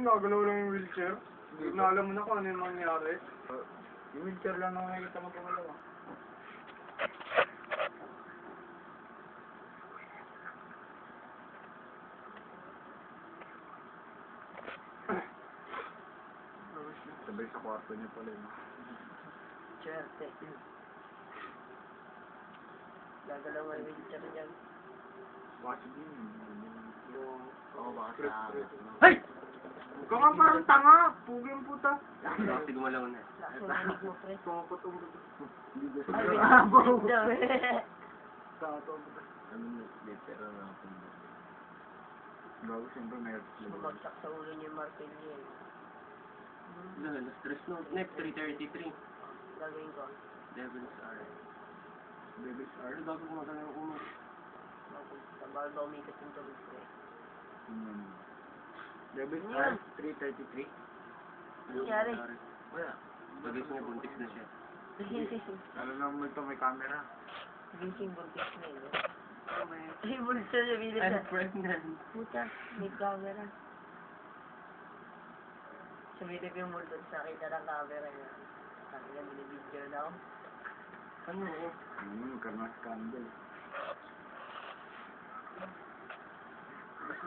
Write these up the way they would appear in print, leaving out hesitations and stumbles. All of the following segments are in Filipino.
nagalaw lang yung wheelchair. Hindi na alam mo na kung ano yung mangyari. Yung wheelchair lang naman nakikita mo pagalaw. Sabay sa kwarto niya pala yun. Swerte. Gagalaw nga yung wheelchair dyan. Bakit din? Oo, baka sa... Hey! Huwag ka nga parang tanga! Pugi yung puta! Kasi gumalaw na. Lakas ng hinig mo, pre. Tumakot ang buto. Hindi ko Ay, sa wait daw. Tumakot ang buto. Ano yung literal na ako. Bago siyempre meron. Bumagsak sa ulo niya yung martilyo eh. Wala, na-stress no. Next, 333. Gagawin ko. Devil's Hour. Baby's Ano art. bago kumakain ng umo? Bawal ba umikat yung tubig ko eh. Baby's Ano art. 333. Nangyari? Wala. Pag-guess niya, buntis na siya. Alam naman mo ito may camera. Gising buntis na eh. Ay, buntis na siya, bilis na. I'm pregnant. Puta, may camera. Sumilip yung multo sa akin na ng camera niya. Sabi nga, binibidyo na ako. Ano? Magkaroon ng scandal.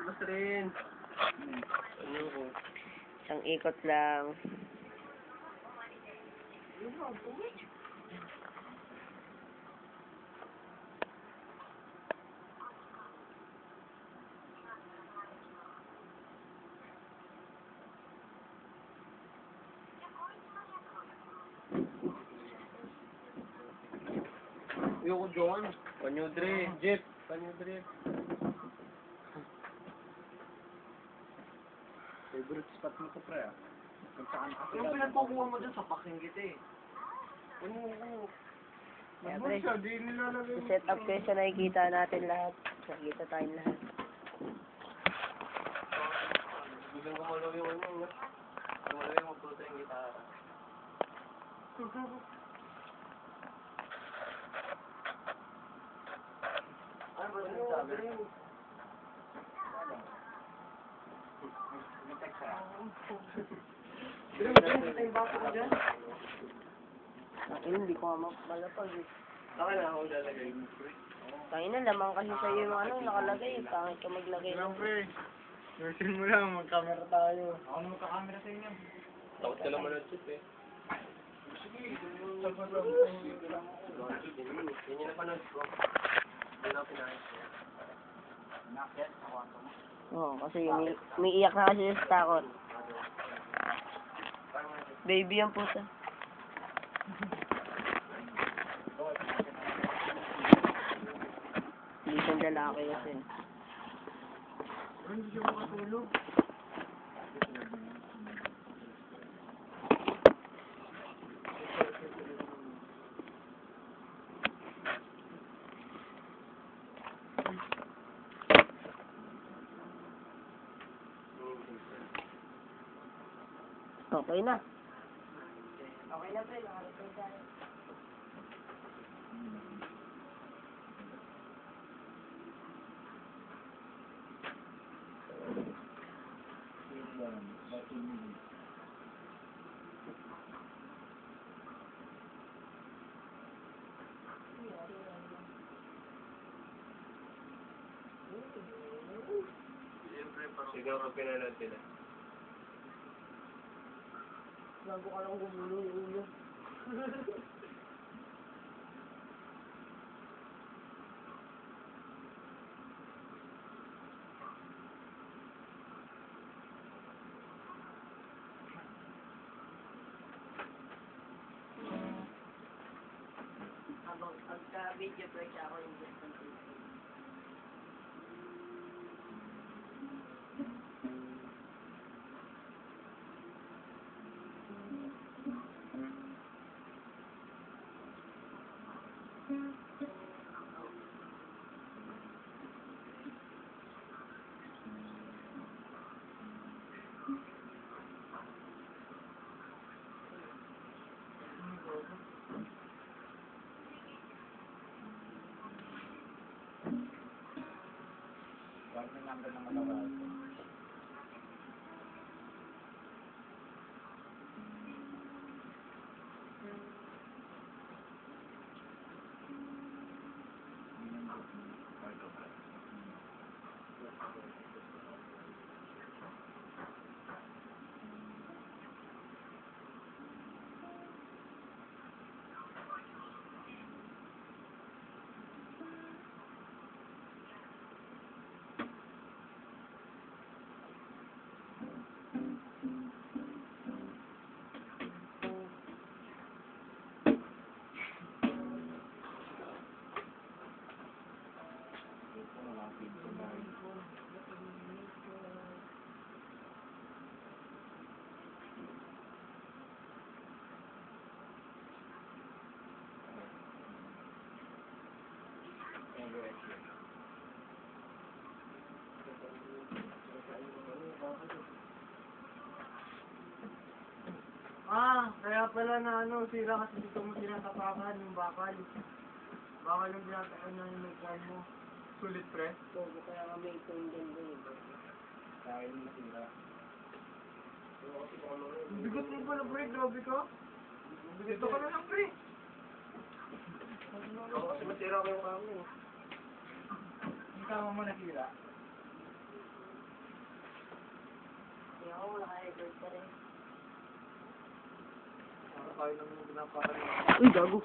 Bas rin. Ano ko? Isang ikot lang. Ayoko doon. Panyudre. Jeep. Panyudre. Favorite spot mo to, pre, ah. Kung saan ka Anong pinagkukuha mo dun sa Pakingit eh? Ano? Kaya, Ano pre, siya? Di nilalagay mo. set up kayo sa nakikita natin lahat. Nakikita tayong lahat. Biglang gumalaw yung ano. Gumalaw yung magputa yung gitara. Ano ba sinasabi? Tangina, hindi ko nga malapag eh. Saka na ako lalagay mo, pre. Tangina, lamang kasi sa'yo yung ano, nakalagay. Pangit ka maglagay Lang, ng... pre. Yusin mo lang, mag-camera tayo. Ako na magka-camera sa inyo. Takot ka lang manatsit eh. Yan yung napanood ko. Hindi na ako pinahit ko. Nakit, ako ang tama. Oo, kasi umiiyak na kasi sa takot. Baby ang puta. Hindi siyang lalaki kasi. Hindi siya makatulog. Okay na. Okay na, pre. Nakarecord tayo. Siguro pinanood nila. Bago ka lang gumulo yung ulo. Habang pagka-video break ako yung gusto ng Bakit nandun ang matawag? Kaya pala na ano, sira kasi dito mo sinatapakan yung bakal. Bakal yung tinatakan na yung nagkuhan mo. Sulit pre. Bobo kaya kami itong ganda eh. Dahil masira. Bigot mo pala pre, grabe ka. Dito ka na lang pre. Oo, kasi masira ko yung kami. Yung tama mo nasira. Kaya ako wala kaya girl pa rin. Kaya naman yung pinapakan mo. Uy, gago.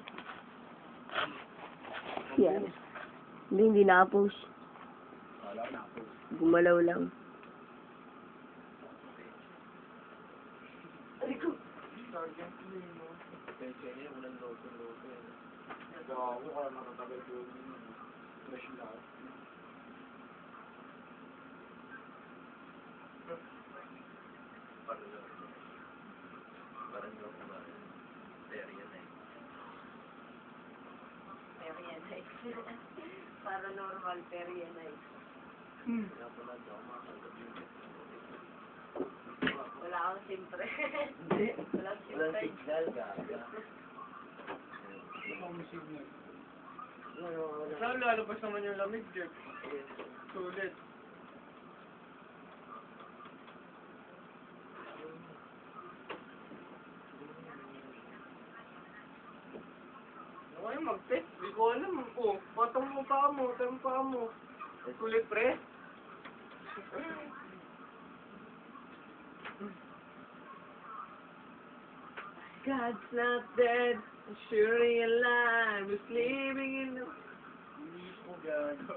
Yan. Hindi na-post. Wala na ako. Gumalaw lang. Sergeant Lee, no? Pecha niya, walang loto-loto eh. Gago, kaya matatagal ko yun. Fresh lahat. Parang daw ko ba? Perianite. Paranormal perianite. Kaya pala daw makakagab yung Wala akong simpre. Hindi. Walang Walang simpre. signal, gaga. Ako may signal. Wala. Saan lalabas naman yung lamig, Jeff? Sulit. Ano kayo mag-test? Hindi ko alam. Oh, patong mo pa mo, patong pa mo. Sulit, pre. God's not dead. Surely alive. He's living in the... Hindi ko gago.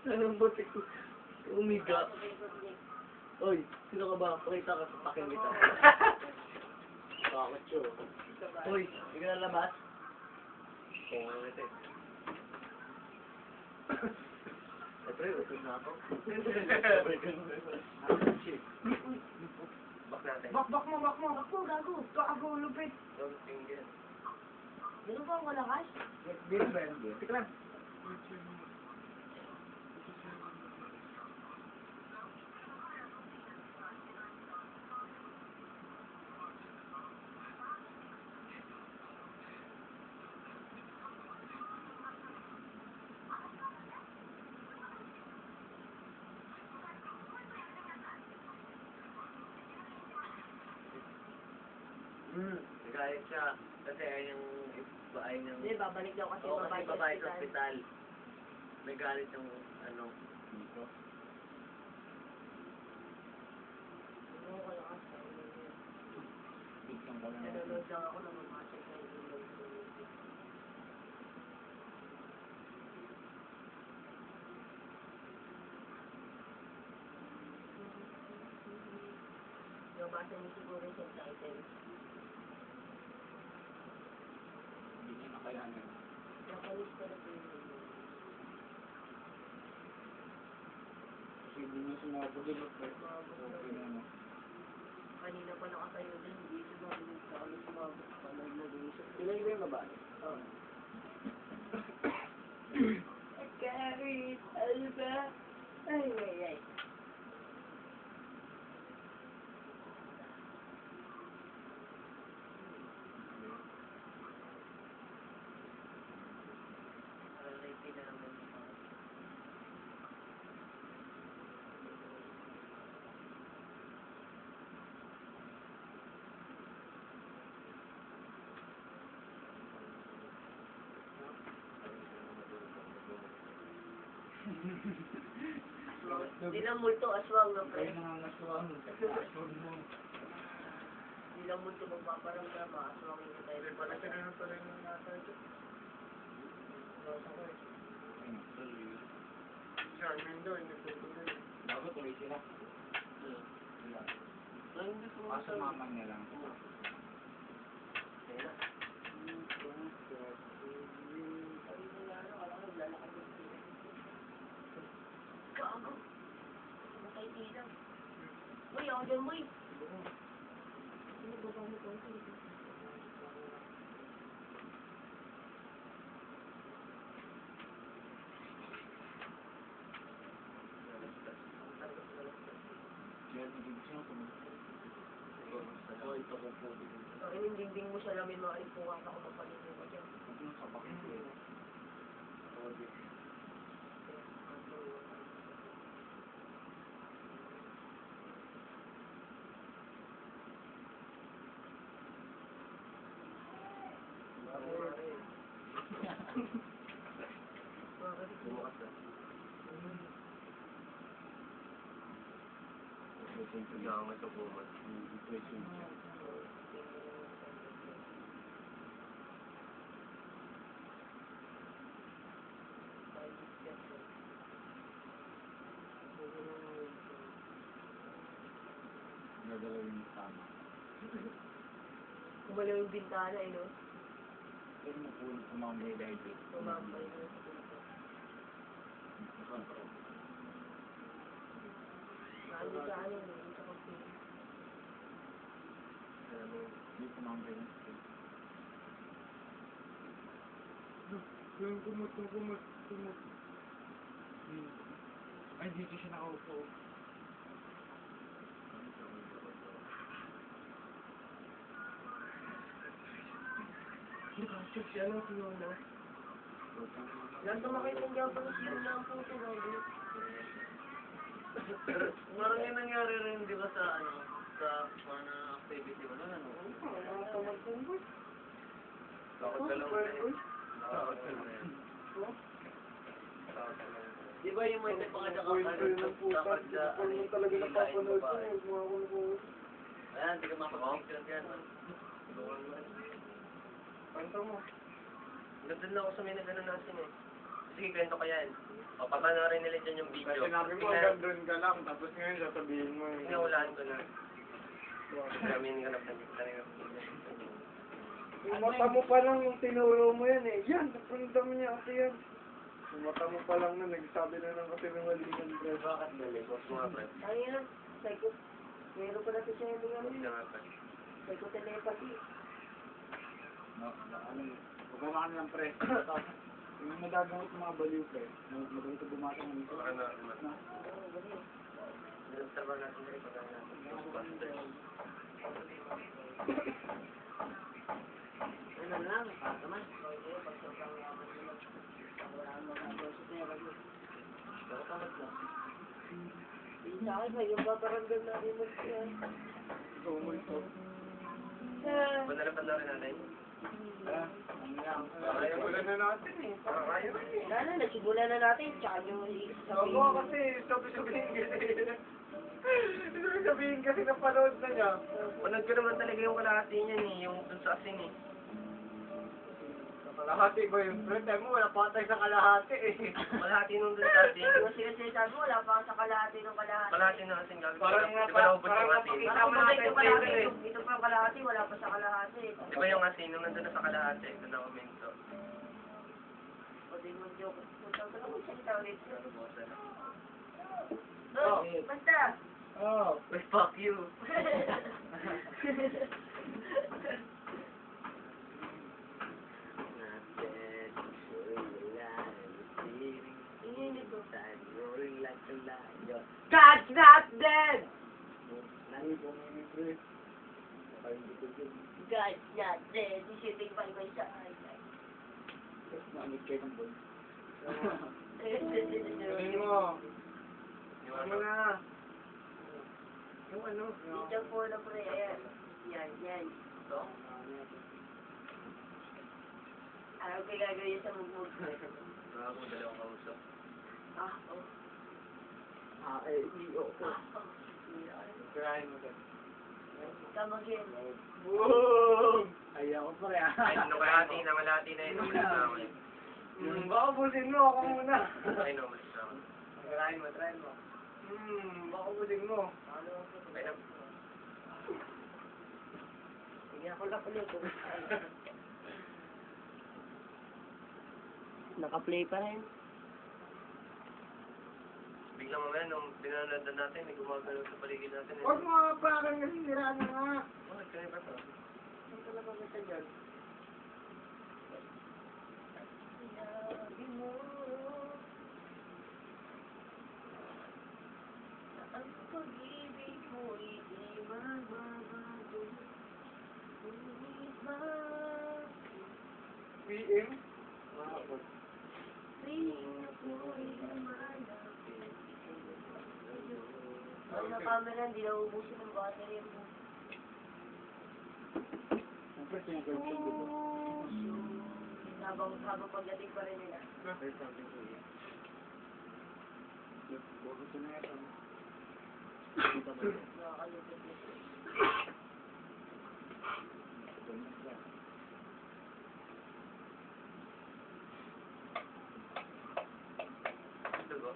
Anong butik ko? Umiga. Oy, sino ka ba? Pakita ka sa takin kita. Bakit yun? Uy, hindi ka nalabas? Oo, nga ito eh. Eh, pre, utod na ako. Bak natin. Bak mo, gago. Gago, lupit. Don't finger. Ganun ba ang malakas? Dito ba yan? Tika lang. Nagalit siya. Kasi ayun yung Hindi, babalik daw kasi Oo, yung kasi babae babae sa sa ospital. ospital. May galit yung ano. Dito. Oo, malakas. Bigyan ko na. Nanonood lang ako ng mga check na yung Nabasa niyo siguro yung subtitle. Hindi niya nakayanan. Japanese pala po yun. Kasi hindi niya sumabog yung lupit. Okay na no. Kanina pa nakatayo din, hindi sumabog sa kami sumabog pa nag-isip. Ilan ba yung babae? Oo. Carry, alba. Ay. Hindi lang multo aswang na pre. Kaya nangangaswang. Aswang mo. Hindi lang multo magpaparamdam, aswang yung tayo. Pala sila na pala yung nasa ito. Charmin daw, hindi tutuloy. Bago tuloy sila. Sila. Kaso mamang niya lang. Gago. Matay tilang. Uy, ako dyan, boy. Ano ba mo ko? Ang yung dingding mo sa lamin, mga ipukan ako mapanin mo dyan. Kumalaw yung bintana, eh, no? Tumambay na. Ano sa ano, no? Sa kapit. Yung kumot. Ay, dito siya nakaupo. Siya lang Fiona. Yan, tumakit yung Japanese Fiona ang puto, gabi. Parang yung nangyari rin, di ba, sa, ano, sa mga activity mo nun, ano? Takot ka lang sa'yo. Takot ka lang. Di ba yung may pangada ka, ano yung talaga napapanood ko, ayan, di ka makapicture dyan, man. Kwento mo. Nandun na ako sa may nagano natin eh. Sige, kwento ko yan. Papanoorin nila dyan yung video. Kasi sinabi mo hanggang doon ka lang, tapos ngayon sasabihin mo yung... Sinulaan ko na. Kami yung ganap na dito. Yung mata mo pa lang yung tinuro mo yan eh. Yan, napundam niya kasi yan. Yung mata mo pa lang na, nagsabi na lang kasi ng malingan. Bakit gali? Boss mo nga, Brad. Ano yan? Psycho. Meron pa natin siya yung mga Boss ka nga, Brad. psycho telepathy. Pagkama ka nilang pre. Yung nagagamit ng mga baliw pre. Magalit na bumatang ng ito. Baka na, naman. Oo, ganyan. Nilagtrabaho natin rin pag natin. Ghostbusters. Ano lang, naman. Pag sobrang yaman nila. Pag wala ang magagawa sa pera mo. Nakatamad na. Sa akin, may yung paparamdam natin mag-siya. Tumulto. Panalapan natin. Kaya wala na natin eh. Kaya na eh. Wala na, nasimulan na natin. Tsaka yung Sabi kasi, sabi-sabihin kasi. Sabihin kasi napanood na niya. Panood ko naman talaga yung kalahati niyan eh. Yung dun sa asin eh. Kalahati ba yung friend? Tayo mo, wala pa tayo sa kalahati eh. Kalahati nung dun sa asin. Yung sinasabi mo, wala pa sa kalahati ng kalahati. Kalahati ng asin gagawin. Parang Di ba naubos yung asin? napakita Parang mo mabait natin yung trailer kalahati. eh. Ito pa yung kalahati, wala pa sa kalahati. Di ba yung asin nung nandun na sa kalahati? Doon ako minto. O di mo joke. Punta ko lang magsalita ulit. Oh. Basta. Oh. Well, fuck you. Ingin ito. God's not dead! God, not dead. He's sitting by my side. Galing mo. Yung Ano ano? na? Yung ano? Dito po na pre. Ayan. Yan. Ito? Ano ko gagawin sa mugmug? Wala akong dalawang kausap. Oh. Kirahin mo din. Tama yun. Boom! Ayaw ko pare ah. Ay, nung kalahati na malati na yun. Umalis na ako eh. Baka busin mo, ako muna. Ay, no, umalis na ako. Kirahin mo, try mo. Baka busin mo. Ay, na. Hindi ako lang ulit. Naka-play pa rin. Biglang mamaya, nung pinanood na natin, may gumagalaw sa paligid natin. Huwag mo parang nasisira na nga. Bakit kaya ba ito? Ang talaga kita dyan. Ang pag-ibig mo PM? Ang na camera, hindi na ubusin ng battery. Siyempre, sinag-girlfriend ko ba? Habang pagdating pa rin nila. Ay, sabi ko yun. Bakit ko na yan? Kita ba yun? Nakakalipit na siya. Diba?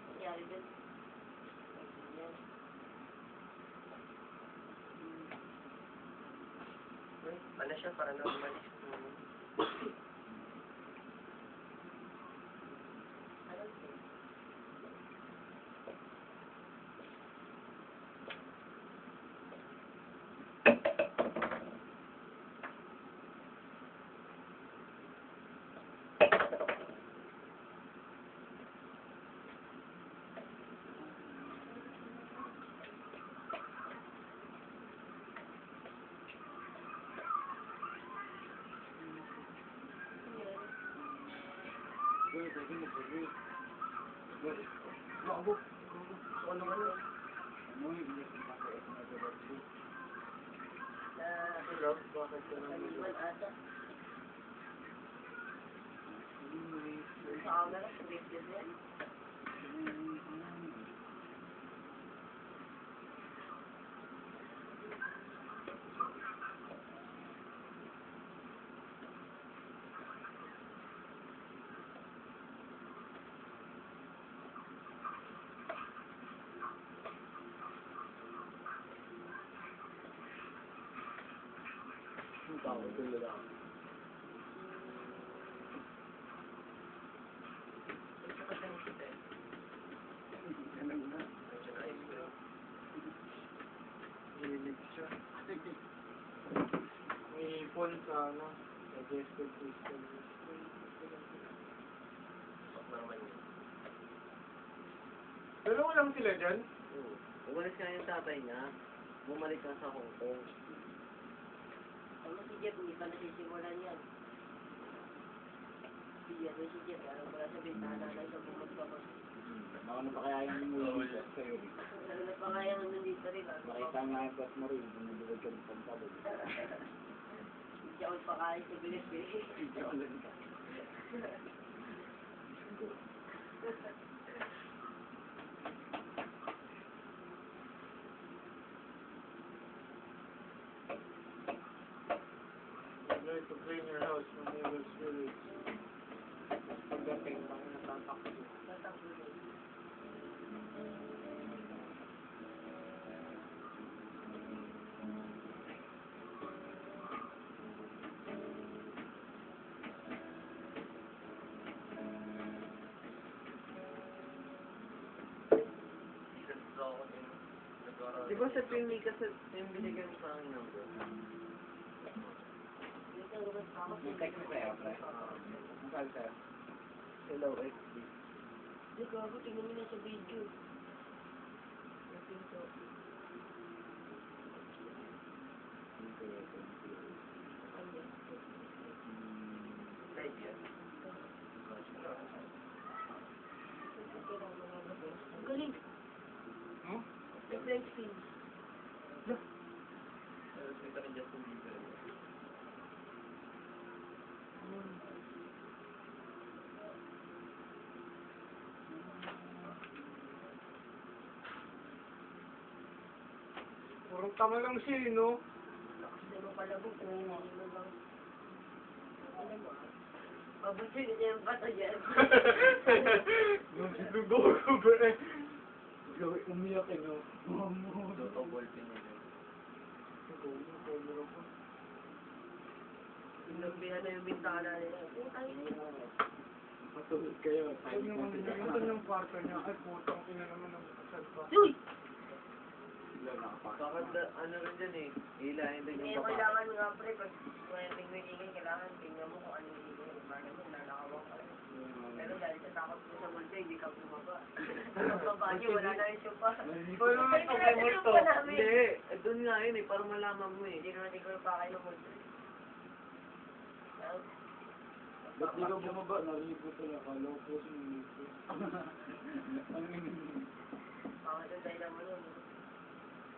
Nangyari din. Yan. Ano siya, para normal. Ano to? Well, pwede mo pwede. Well, Bago. Ano? ano yung iyak ng kakait na gabag ko? Hello? Bakit ka naman? Naliwan ata. Anyway, Sa camera, sa video din. Ang tawag ko lang. Ganun na. Hilig siya. May ipon sa ano, digestive system. Dalawa lang sila dyan? Oo. Umalis nga yung tatay niya. Bumalik ka sa Hong Kong. Ano si Jeff, hindi pa nasisimulan yan. Si Jeff, si Jeff, ano pala sa bintana na isa bumagpapag. Ano pa kaya yung muli sa'yo rin? Ano pa nga yung nandito rin, ano? Makita nga yung bus mo rin. Bumulog ka ng pagtabog. Hindi ako pakain sa bilis-bilis. Hindi ako lang ka. You'd like to clean your house from evil spirits. Pagdating, bakit natatakot? Tatakbo din. Di ba sa Pimmy ka sa yung binigyan mo sa akin number? Dito, lumabas pa ako. Yung text mo sa'yo, pre? Ang sabi sa'yo? Hello, XD. Hindi ko ako, tingnan mo na sa video. Dito. Ano? Ang galing. Hmm? Reflex film. Purong tama lang siya, no? Lakas na yung palabog. Ano lang. Alam mo, pabusin niya yung bata dyan. Nagdudugo ba eh? Gawin, umiyak eh, no? Pinagbihan na yung bintana nila. Putang ina. Matulog kayo. Ito yung kwarto niya. Ay, putang ina naman ang kasal pa. Uy! Bakit ano rin dyan eh, hilahin din Hindi yung babae. kailangan nga pre, pag may ingay, kailangan tingnan mo kung ano yung ingay. Paano mo, nanakawang ka. Pero dahil sa takot mo sa multo, hindi ka bumaba. Pagbaba niyo, wala na yung sopa. Paano naman pag may multo? Hindi, doon nga yun eh, para malaman mo eh. Hindi naman ikaw pa kayo ng multo. Ba't di ka bumaba? Narinig ko pala. Kala ko po sinunod ko. Bakit ang dahilan mo nun?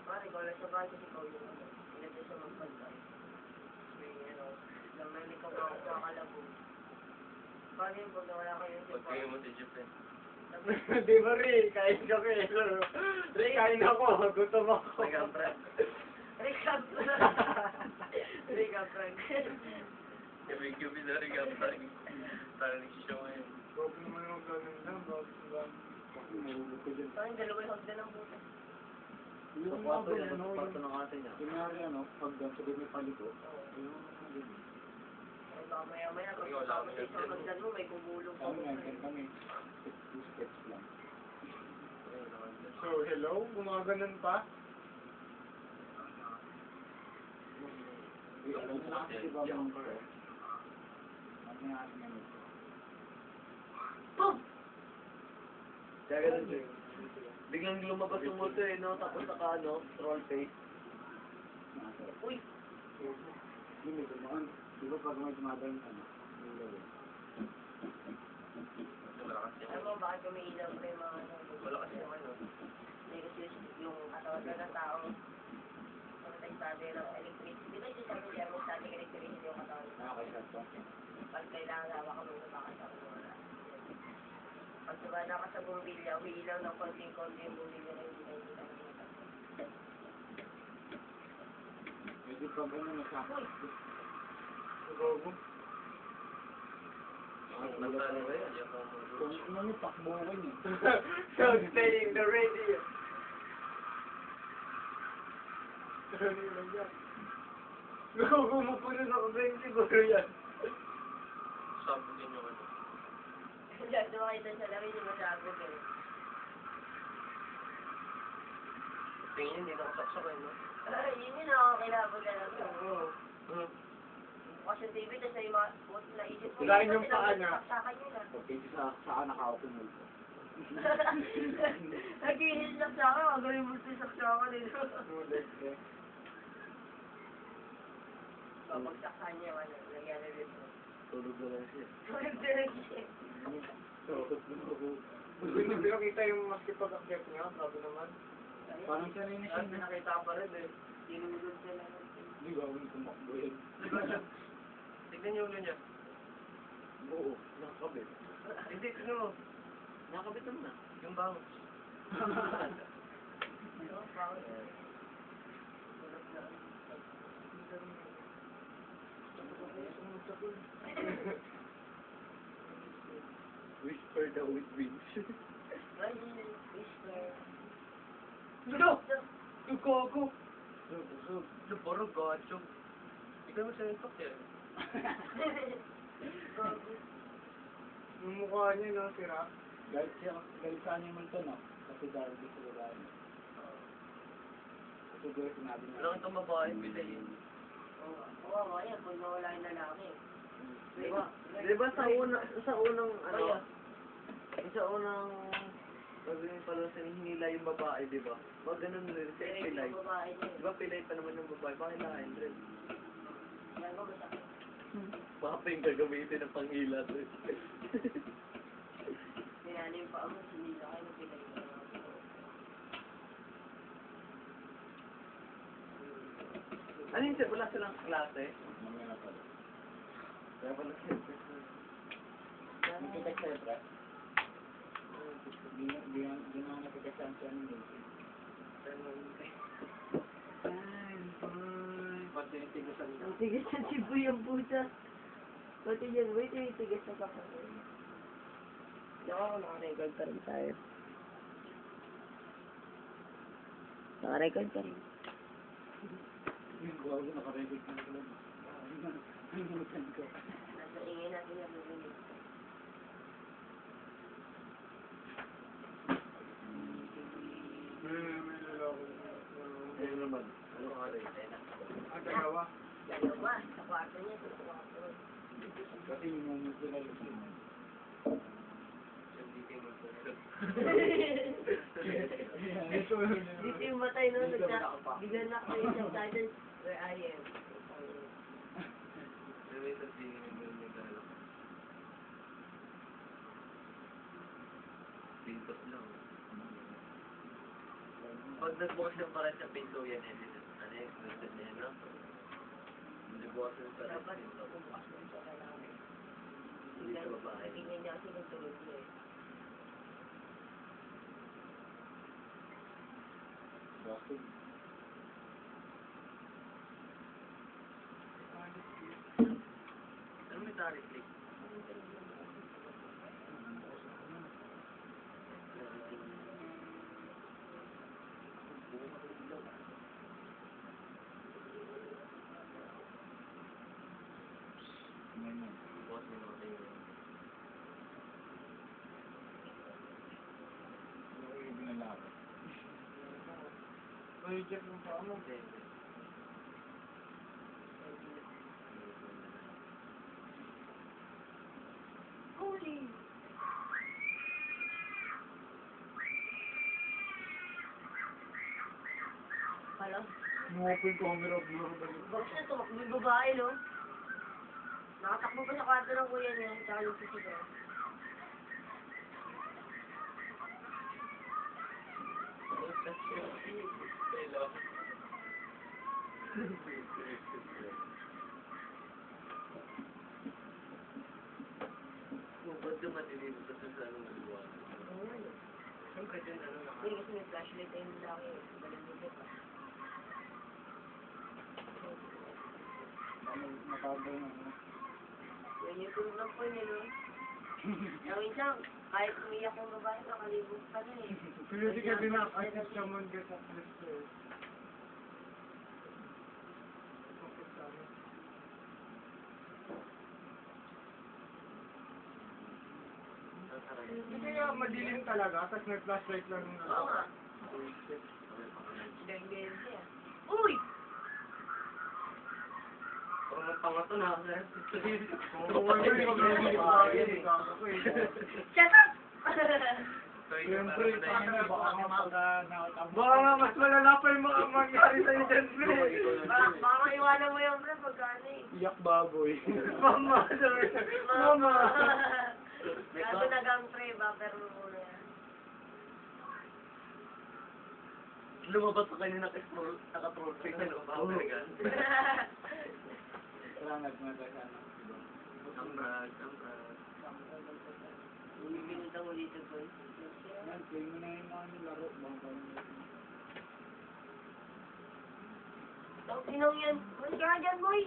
Pare, ikaw lang sa bahay kasi ikaw yung pinagay sa magbantay. May naman ikaw makakalabo. Paano yung pag nawala kayo yung Pag kayo mo si Jeff eh. Di ba rin? Kain kami. Rin, kain ako. Gutom ako. Nag-ang Frank. Recap! Recap, Frank. May gabi na rin ang Frank. Parang nagsishow ngayon. Huwag naman yung ganun lang. Mahulog ko dyan. Parang dalawa yung hagdan ng butas. Sa Yung kwarto mga yan, ano, sa kwarto ng ate niya. kunyari pag sabi may paliko. Yung Ay, baka maya-maya, pag kasama sa isang hagdan mo, may bumulong pa mo. kami. Two steps lang. So, hello? Gumaganon pa? Boom! Kaya ganun siya. Biglang lumabas yung multo eh, no? Tapos naka troll face. Uy! Hindi, dumaan. Di ba pag may dumadaan ka na? Alam mo, bakit umiilaw pa yung mga Wala kasi yung ano. Hindi kasi yung katawan na ng tao. Ano nagsabi ng electricity. Di ba yung sabi niya, magsabi electricity yung katawan? Nakakasat pa. Pag kailangan hawa ka muna baka sa wala. Pag sumada ka sa bumbilya, umiilaw ng konting-konti yung bumbilya na hindi na nakikita. Pwede pag nasakot. Uy! Nasaan ba yan? Yung Kung ano yung pakbuhan eh. So, staying the radio. Ano lang yan? Gumupuno na ko siguro yan. sabi din yung ano. Diyan, dumakita sa lamin yung masabog eh. Tingin hindi nakasaksak eh, no? Ay, yun yung nakakilabog na lang. Hmm. Kasi TV, tapos na yung mga naisip ko. Hilahin yung paa niya. Saksakan yun ah. Okay, saan nakaupo mo ito? Nag-iinis saksakan, magawin mo ito yung saksakan eh. Kapag saksakan niya, ano, nagyari rin ito. Tulog na lang siya. Tulog na lang siya. Hindi pinakita yung maskipag-akyat niya, sabi naman. Parang siya rin siya. Pinakita pa rin eh. Tinulog sila. Hindi ba, hindi tumakbo yun. Tignan niyo ulo niya. Oo, nakakabit. Hindi, tignan mo. Nakakabit naman na. Yung bango. Whisper the with wings. Ano? Yung gogo. Luborog, gachog. Ikaw mo sa nito yan. Yung mukha niya, no, sira. Galit sa niya multo, no? Kasi dahil sa babae. Kasi siguro sinabi niya. Walang itong babae, pilay yun. Oo, nga yan, kung nawala yung lalaki. Diba sa unang ano, sa unang sabi pala sa hinila yung babae, di ba? Wag ganun rin, sa pilay. Yung babae niya. Di ba pilay pa naman yung babae? Bakit lahain rin? Yan mo, masakit. Baka pa yung gagamitin ng panghila to. Sinali yung paa mo, sinila kayo, pinay. Ano yun siya? Wala silang klase? Mamaya na pala. Kaya pala siya. Nakikita siya, Brad. Di na nakikita siya ng multo. Pati yung tigasan niya. Ang tigas ng sibuyang puta. Pati yan, wait, yung tigas na kapatid. Naka-record pa rin tayo. Naka-record pa rin. Yung bago nakarecord na sila. Nasa ingay natin na bumili. May lalaki. Ayun naman. Ano ka rin? Ang dalawa. Dalawa, sa kwarto niya, sa kwarto. Kasi yung naglalagay. Dito Dito yung matay no, bigyan na kayo sa title, where I am. Pintos lang. Pag nagbukas yung parang sa pinto yan, ano yung gusto niya, no? Nagbukas yung parang Dapat pinto. bukas mo sa kailangan. Hindi ka babae. Tingnan niya kasi ng tulog niya eh. Ano may tarik click? Bukas mo naman tayo. May check mo pa mo. Holy! Pala, Mo-open camera blur ba yun? bakit na tumakbo yung babae no? Nakatakbo pa sa kwarto ng kuya niya, tsaka yung susunod. Ba't dumatinig sa ano nagawa? Oo nga no. Siyempre din, ano na. Hindi kasi may flashlight na yung laki. Malamig pa. Nakabay na. Yan yung tulog ng phone niya, no? Ang minsan, kahit umiyak yung babae, nakalibog pa na eh. Pero di ka dinak-assist ka man ka sa list eh. Hindi kaya madilim talaga, tapos may flashlight lang yung Oo nga. Ganyan siya. Uy! Parang tanga to na. Kung ano yung mag-iisip ako eh. Shut up! Siyempre, baka nga mas malala pa yung mga mangyari sa'yo dyan, pre. Baka maiwanan mo yung pre pagkano eh. Iyak baboy. Mama, sabi. Mama. Gago na gang pre, bumper mo muna yan. Lumabas ka kanina naka-troll face na loob. Salamat mga kasama. Amrad. Pinunta mo dito boy. Yan, play mo na yung mga nilaro. Tawag sinong yan? Mali ka nga dyan boy!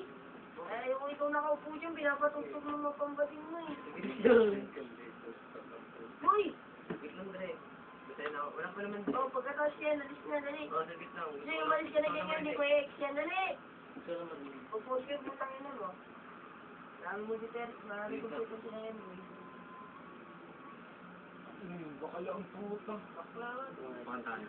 Eh, yung ikaw nakaupo dyan, pinapatugtog mo mga pambating mo eh. Boy! Wait lang, Dre. Basta na ako. Wala pa naman. Oh, pagkatapos yan, alis na, dali. Oh, sagit lang. Kasi umalis ka na ganyan, di ko ex yan, dali. Ito naman. Pag-post ka yung putang ina mo. Marami mo si Teres, marami ko sito sila yan boy. Bakala ang puta. Pantahan.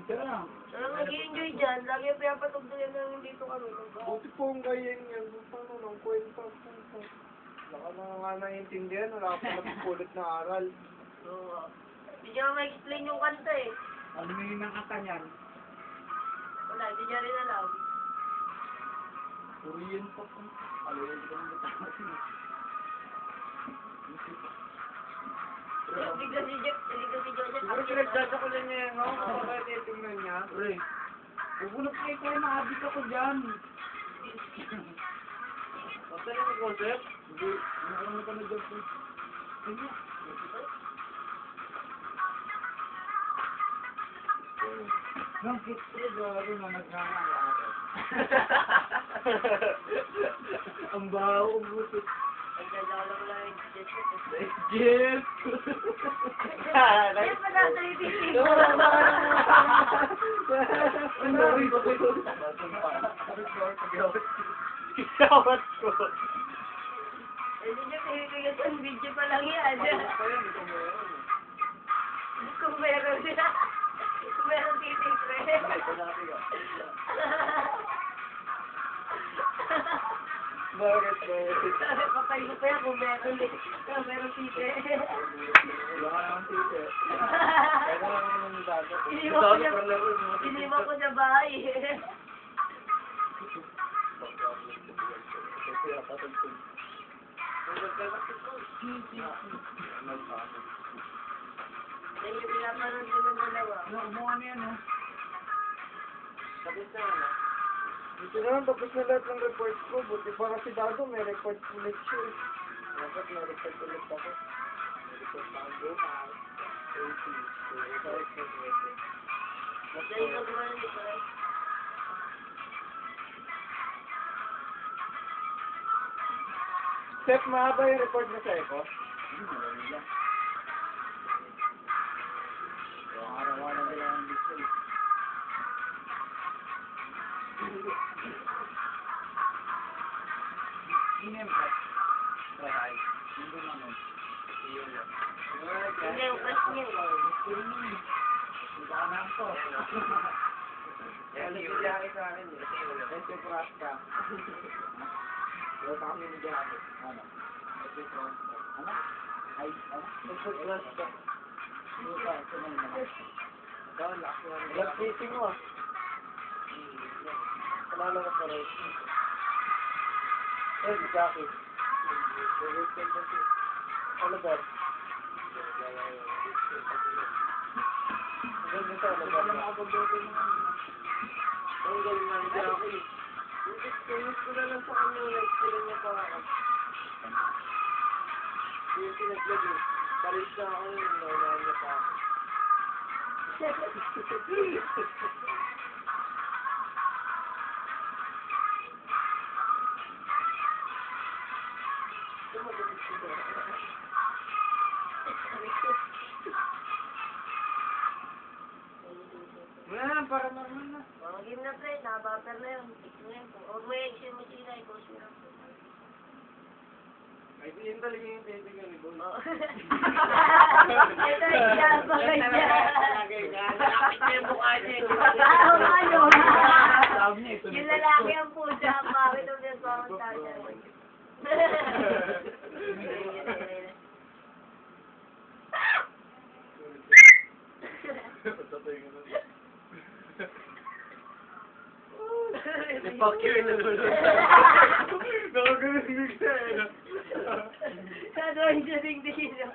Kaya, Ano nag-i-enjoy dyan, lagi yung pinapatugtog yan namin dito kami. buti po ang ganyan yan. Paano ng kwenta? Baka na nga naiintindihan, wala pa lang kulit na aral. So, hindi niya ma-explain yung kanta eh. Ano na yun ang kata niyan? Wala, hindi niya rin alam. Korean pop. Alam ko ang matawin. Bigla si Joseph. Siguro pinagdasa ko lang niya yan, no? Bakit titingnan niya? Pre. Bubulog kayo kayo, mahabit ako dyan. Basta yung concept? Hindi. Nakalaman ka na dyan, pre. Hindi. Nang kitri, garo na nagnangalakot. Ang baho, ang butot. Ang ganda ko lang lang yung Joseph. Jeff! Kaya pa nasa ibigin mo. Kisawat ko. Eh, hindi niya pinipigil yung video pa lang yan. Kung meron sila. meron titig, pre. Hindi, panapi ka. Bakit? Patay mo pa yan kung meron eh. Kung meron titig. Wala ka naman tite. Kaya ka naman naman dagat. Iniwan ko sa bahay. Kaya patagpun. Yan yung pinapanood ko ng dalawa. Umuha na yan, oh. Tapos na ano? Dito naman, tapos na lahat ng reports ko. Buti pa kasi Dado, may report ulit siya. Dapat may report ulit ako. May report pa ang buhay. 80. Dahil ko gumana di pa rin. Steph, mahaba yung report na sa Eco? Madali lang. Kaya araw-araw nila ang gusto eh. Inem, pre. Try. Hindi naman. Iyon lang. Hindi, yung crush niya eh. Hindi ka na to. Wala si Jackie sa akin, eh. Ito crush ka. Wala ka kami ni Jackie. Ano? Ito crush ka. Ano? Ay, ano? Ito crush ka. Ito ka. Ito na naman. Ikaw, lakas mo naman. Last meeting mo, ah. Panalo ko pa rin. Eh, si Jackie. Ano ba? Ang ganda sa ano ba? Ang makapagdote mo. Ang galing nga ni Jackie. Gusto ko na lang sa kanya, like, sila niya pa ako. Yung sinaglag eh. Paris na ako yun, naunahan niya pa ako. Wala na, para normal na. Mga game na pre, nakabuffer na yun. Ngayon, huwag mo i-action mo sila, i-post mo lang. Ay, yun talaga yung titigan ni Boy. Oo. Ito yung dyan, bagay dyan. Nakapit niya yung mukha niya. Ah, ano? Sabi niya, ito na. Yung lalaki ang pusa, ang bakit ang nagpapantaya. Fuck you, nalulunod. Nakagaling bigla eh. Gagawin siya ding dito.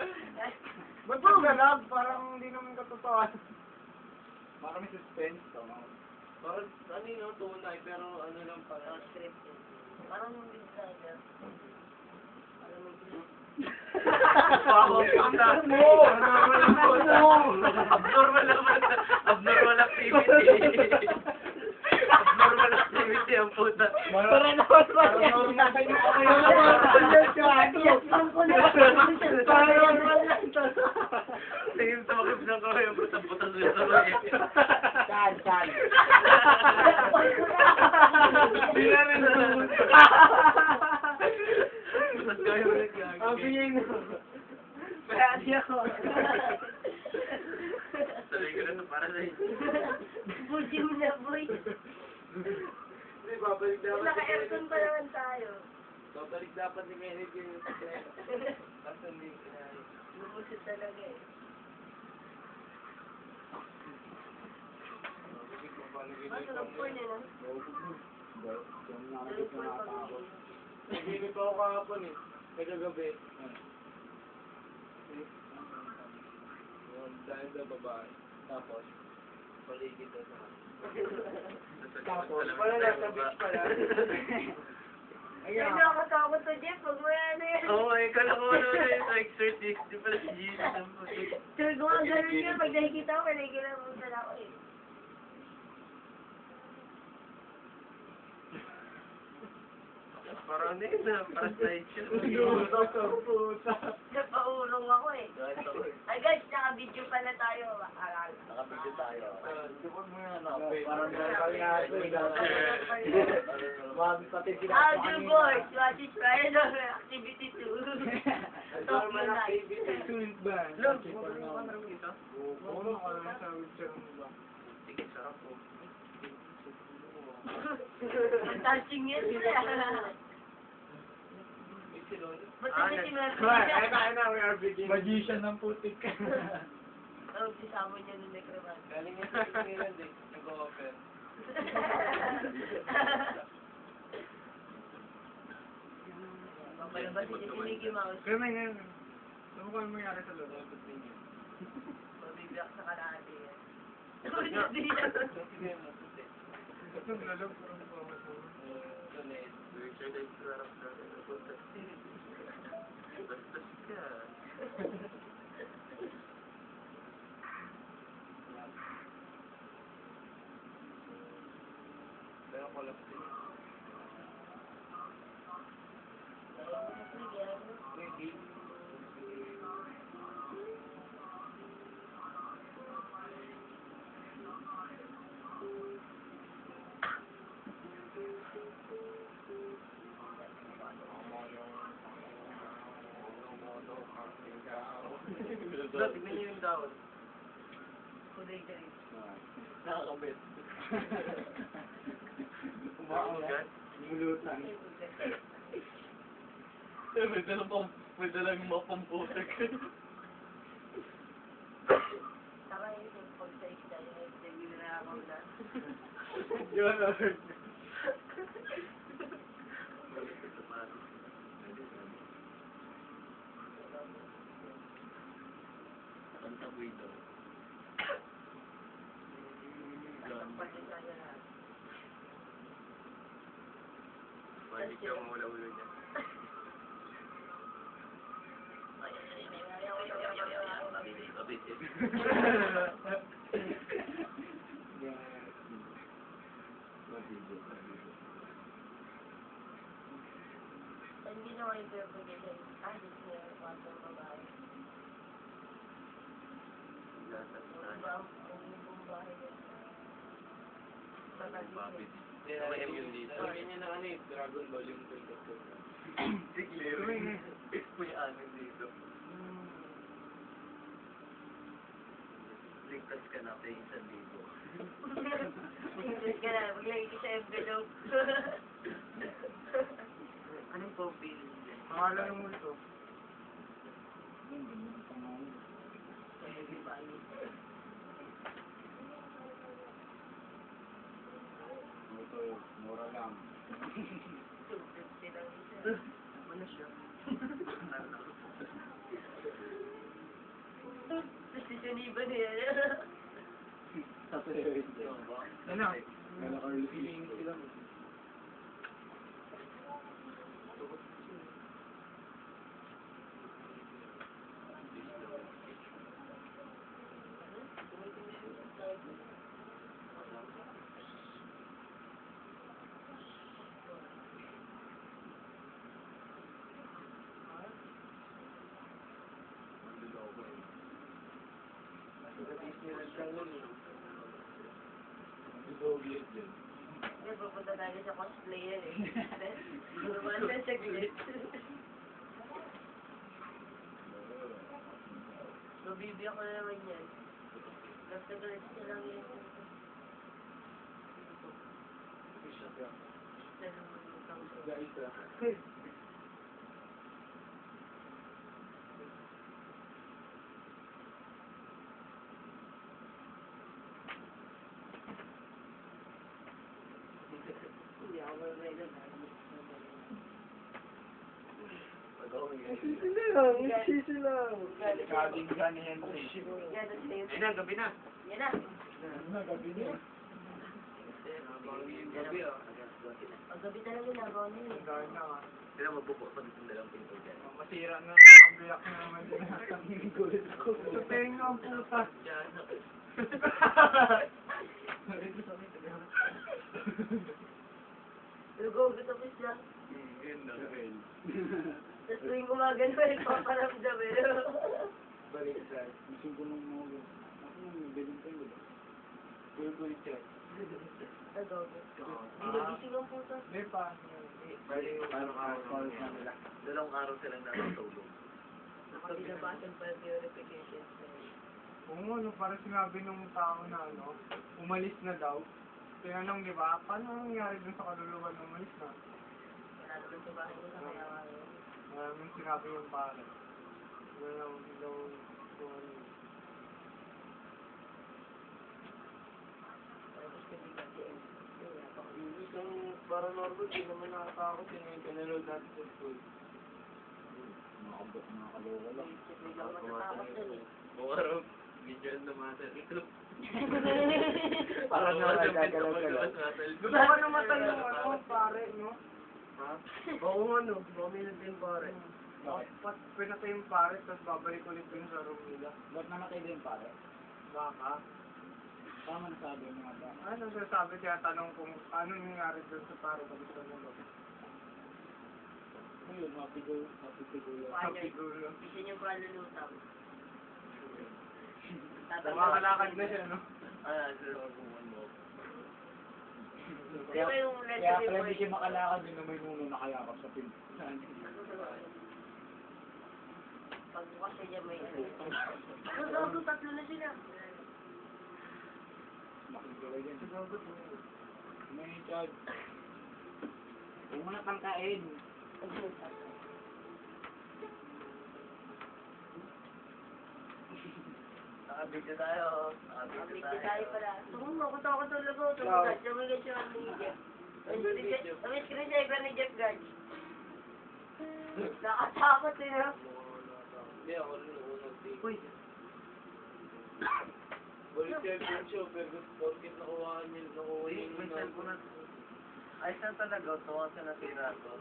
Ba't naglalag? Parang hindi naman katotohan. Parang may suspense. Parang ano yun, tunay, pero ano lang pala. Scripted. Parang yung big brother. Parang may Abnormal activity. Abnormal activity ang puta. Para naman ba yan? Tingin sa makip ng kamay, ang puta-puta sa tuloy. Saan? Hindi na rin Putas kayo ulit gagawin. ang biyeng kaya di ako. Sabi ko na para sa inyo. Buti mo na, boy. Hindi, babalik dapat. Naka-aircon pa naman tayo. Babalik dapat ni Kenneth yung kasi hindi kinaya. Lumusot talaga eh. Masarap po yun, no? Sarap po yung pag-ibig. Naginip ako kahapon eh. Kagabi. Dahil sa babae. Tapos, paligid na sa Tapos, wala na sa beach pala. Ay, nakakatakot to, Jeff. Pag mo yan eh. Oo, kala ko ano na yung exercise. Di pala si Jesus ang puto. Sir, kung ang ganun niya, pag nakikita ko, nakikita mo sa ako eh. Parang hindi na, para sa issue. Puta. Napaulong ako eh. Kahit ako eh. Ay guys, naka-video pala tayo. Alala. Nakapigil tayo. Huwag mo yan ako. Parang Mami pati How do boys? What is paranormal activity 2? Talk Normal you activity. like. Sulit ba? Lord, huwag mo ka na dito. Oo, ano ka na sa wheelchair mo ba? sarap po. Touching yan sila. Ba't hindi sinwerte Ayun na, we are beginning. Magician ng putik. Oh, sisamo niya ng necroman. Galing yan sa Disneyland eh. Nag-o-offer. Papalabasin niya si Mickey Mouse. Kaya may ngayon. Ano ko yung mangyari sa loob? Mabibiyak sa kalahati yan. Hindi yan. Sige mo, puti. Ito nalog. Parang bawat mo. Ulit. Richard ay sarap na rin. Bastos ka. Pero ko lang din. Tignan niyo yung daon. Kuday ka rin. Nakakabit. Umaagat. Mulutan. May dalang mapamputak. Saka yung pag sa isda, yung hindi na ako na. Yun, Lord. Ang taboy daw. Pagkita niya na. Balik ka mula ulo niya. Mabitin. Hindi na kayo pwede. Hindi siya matang babae. Ang bahay niya. Mabit. May M yun dito. Sabi niya na ano eh, Dragon Ball yung tulad ko. Siglero. May anin dito. Ligtas ka na, pay 1,000. Tingnan ka na, maglagay ka sa envelope. Anong po feeling niya? Pangalan ng multo. Mura lang. 250 lang isa. Ano siya? Si Juniba niya. Tapos yun. Ano? Kala Carlos. Feeling sila mo. Soviet din. Hindi, pupunta tayo sa cosplayer eh. Gumawa na siya glit. Mabibiyak ko na naman yan. Basta galit siya lang yun. Guys, Hindi ako mag-regal. Sisi lang, sisi lang. Kading gani Henry. Yan, that's sa'yo. Ayun na, gabi na. Yan na. Gabi niya. Gabi ah. Ang gabi talaga nagawa niya eh. Ang dahil na ka. Sila magbubuo pa dito dalang pinto dyan. Masira na. Ang biyak na naman din. Gulit ako. Sa tenga ang puta. Diyan. Lugogot ako siya. Yun na. Tapos tuwing gumagano, nagpaparamdam eh. Balik sa mission ko nung mga ako nung bilin ko yun. Kulit siya. Nagogot. Hindi nagising ang puta. Hindi pa. Bali, parang araw College na na nila. Dalawang araw silang natutulog. Nakapinabasan pa yung purification. Oo, ano, parang sinabi nung tao na ano, umalis na daw. Tinanong, di ba, paano nangyari dun sa kaluluwa na umalis na? Wala naman sa bahay nila, kaya nga yun. Maraming sinabi yung pare. Daw, kung ano. Tapos kaibigan si M. Yun, napakabilis. Isang paranormal, di naman nakatakot yun yung pinanood natin sa school. Nakakaloka lang. Biglang matatakot dun eh. Buong araw, video ang tumatal. Iklop. Parang nakagagalaw-galaw. Gusto ko namatay yung ano, pare, no? Ha? Oo ano, buminod din pare. Bakit? Pat pinatay yung pare, tapos babalik ulit dun sa room nila. Ba't namatay din pare? Baka. Tama na sabi mo nga ba? Ano sasabi kaya tanong kung ano nangyari dun sa pare pag gusto mo ba? Ayun, mapigo yan. Sabi ko lang. Isa niyo pa lulutang. Tumakalakad na siya, no? Ah, sir, kung ano. Di ba yung Kaya letter pala boy? hindi siya makalakad din na may nuno nakayakap sa pin. Pagbukas siya dyan may ano. Ano, tatlo na sila. Makikita yan. May chad. Huwag mo na pangkain. Nakabidyo tayo. Nakabigti tayo pala. Tumulong ako ako tulog ako. Tumulog. Tumulog siya ni Jeff. Ang screensaver ni Jeff Gage. Nakatakot din ha. Hindi, ako rin naunod din. Uy. Balik cellphone siya, pero porkit nakuha niya May cellphone na. Ayos na talaga, tuwa siya na sira ko.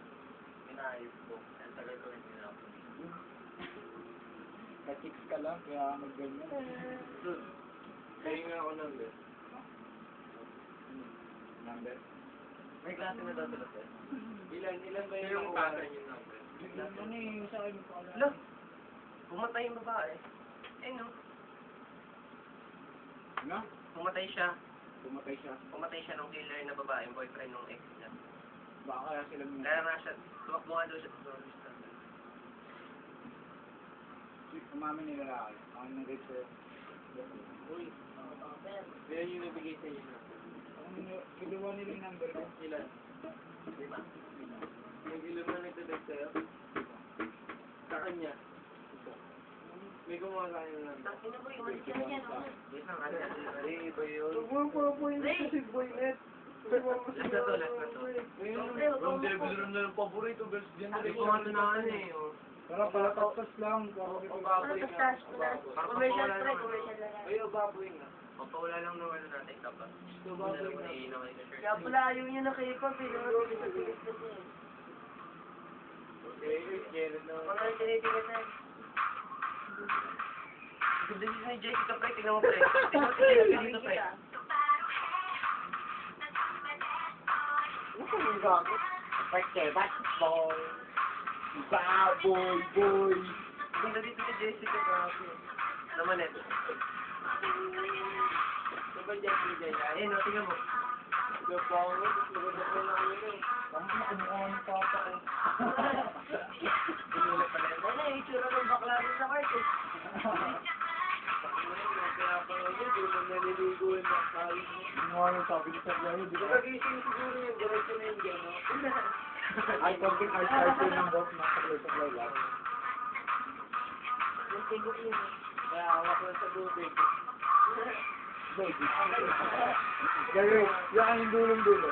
Inaayos ko. Ang tagal ko rin sinapon. Ka-chicks ka lang, kaya magganyan. Doon. Kaya nga ako number. Number? May klase na daw sila sir. Ilan ba Yung yung pattern yung number? Ano yung sa akin ko alam? Look. Pumatay yung babae. Eh no. Ano? Pumatay siya. Pumatay siya. Pumatay siya nung killer na babae. Yung boyfriend nung ex niya. Baka kaya sila mo. Kaya nga siya. Tumakbo nga daw siya. Umamin nila lalaki. Ako nang rape sa'yo. Uy, kaya yung nabigay sa inyo. Kiluwa nila yung number ko. Ilan? Diba? Yung ilan na nagtadag sa'yo? Sa kanya? May kumakain na number. Ina boy, umalis ka na dyan. Isang ano? Ay, iba yun. Boy net. Last na to, last na to. Yung devil room na ng paborito, girls. Diyan na Hindi rin ko nga tunaan eh. Pero palatas lang. Baboy nga. Commercial pre, commercial na yan. Ay, baboy nga. Papawala lang ng ano natin kapag. Ito baboy nga. Kaya pala ayaw niya na kayo pa, pinurot sa tigas na siya eh. Okay, kaya na. Ako na tinitigas na. Ganda siya ni Jessica pre, tingnan mo pre. Tingnan mo si Jessica dito pre. Ano yung gago? Basketball. Baboy, boy. Ganda dito si Jessica grabe. Naman ito. Ito ba Jessica? Ayun, no, tingnan mo. Ito pa ako. Maganda ko lang yun. Tama na kumuha ng papa ko. Pinulit pala yun. Ano yung itsura ng bakla rin sa kart eh. Kaya pa nga yun, di mo naliligo yung makakalit mo. Ano nga yung sabi niya sa biyahe, di ba? Nagising siguro yung diretso na yung gano'n. Ay, konting ice ng box na sablay lang. Yung tigok yun eh. Kaya hawak lang sa tubig. Baby. Gawin, yan yung dulong-dulo.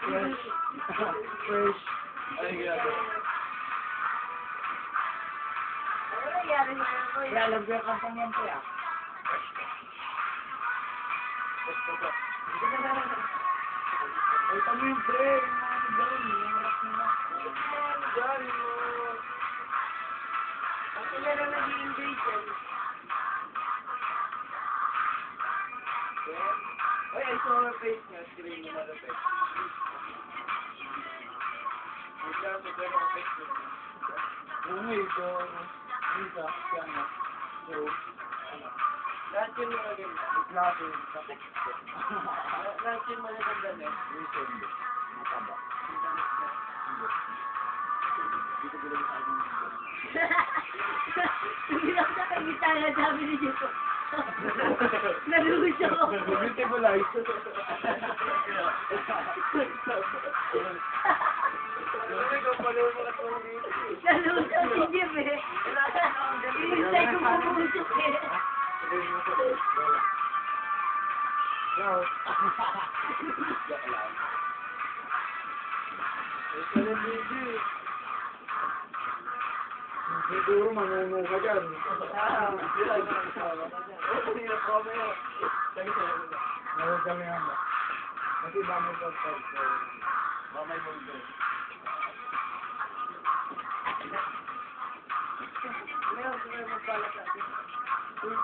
Fresh. Fresh. Ay, grabe. Ano nangyari na ako eh? Kaya alam ko yung kampang yan kaya. Ay, tamo yung pre. Yung ano doon. Yung harap na. Diyan mo. Ang sila na nag-i-enjoy dyan. Ay, I saw her face niya. Screen mo malapit. Wait lang, may pero ang face niya. Oo nga ito. Isa. Yan na. So, Lahat yun mga ganda. klase. Tapos. Lahat yun mga ganda na. Reason. Mataba. Dito ko lang sa akin. Bilang sa kagitana, sabi ni Jeko. Naluhos ako. Buti mo lang. Naluhos ako si Jeff eh. Inisay ko pumusok eh. Siguro manunong ka dyan. Meron kami naman. Kasi ba may podcast? Ba may mundo?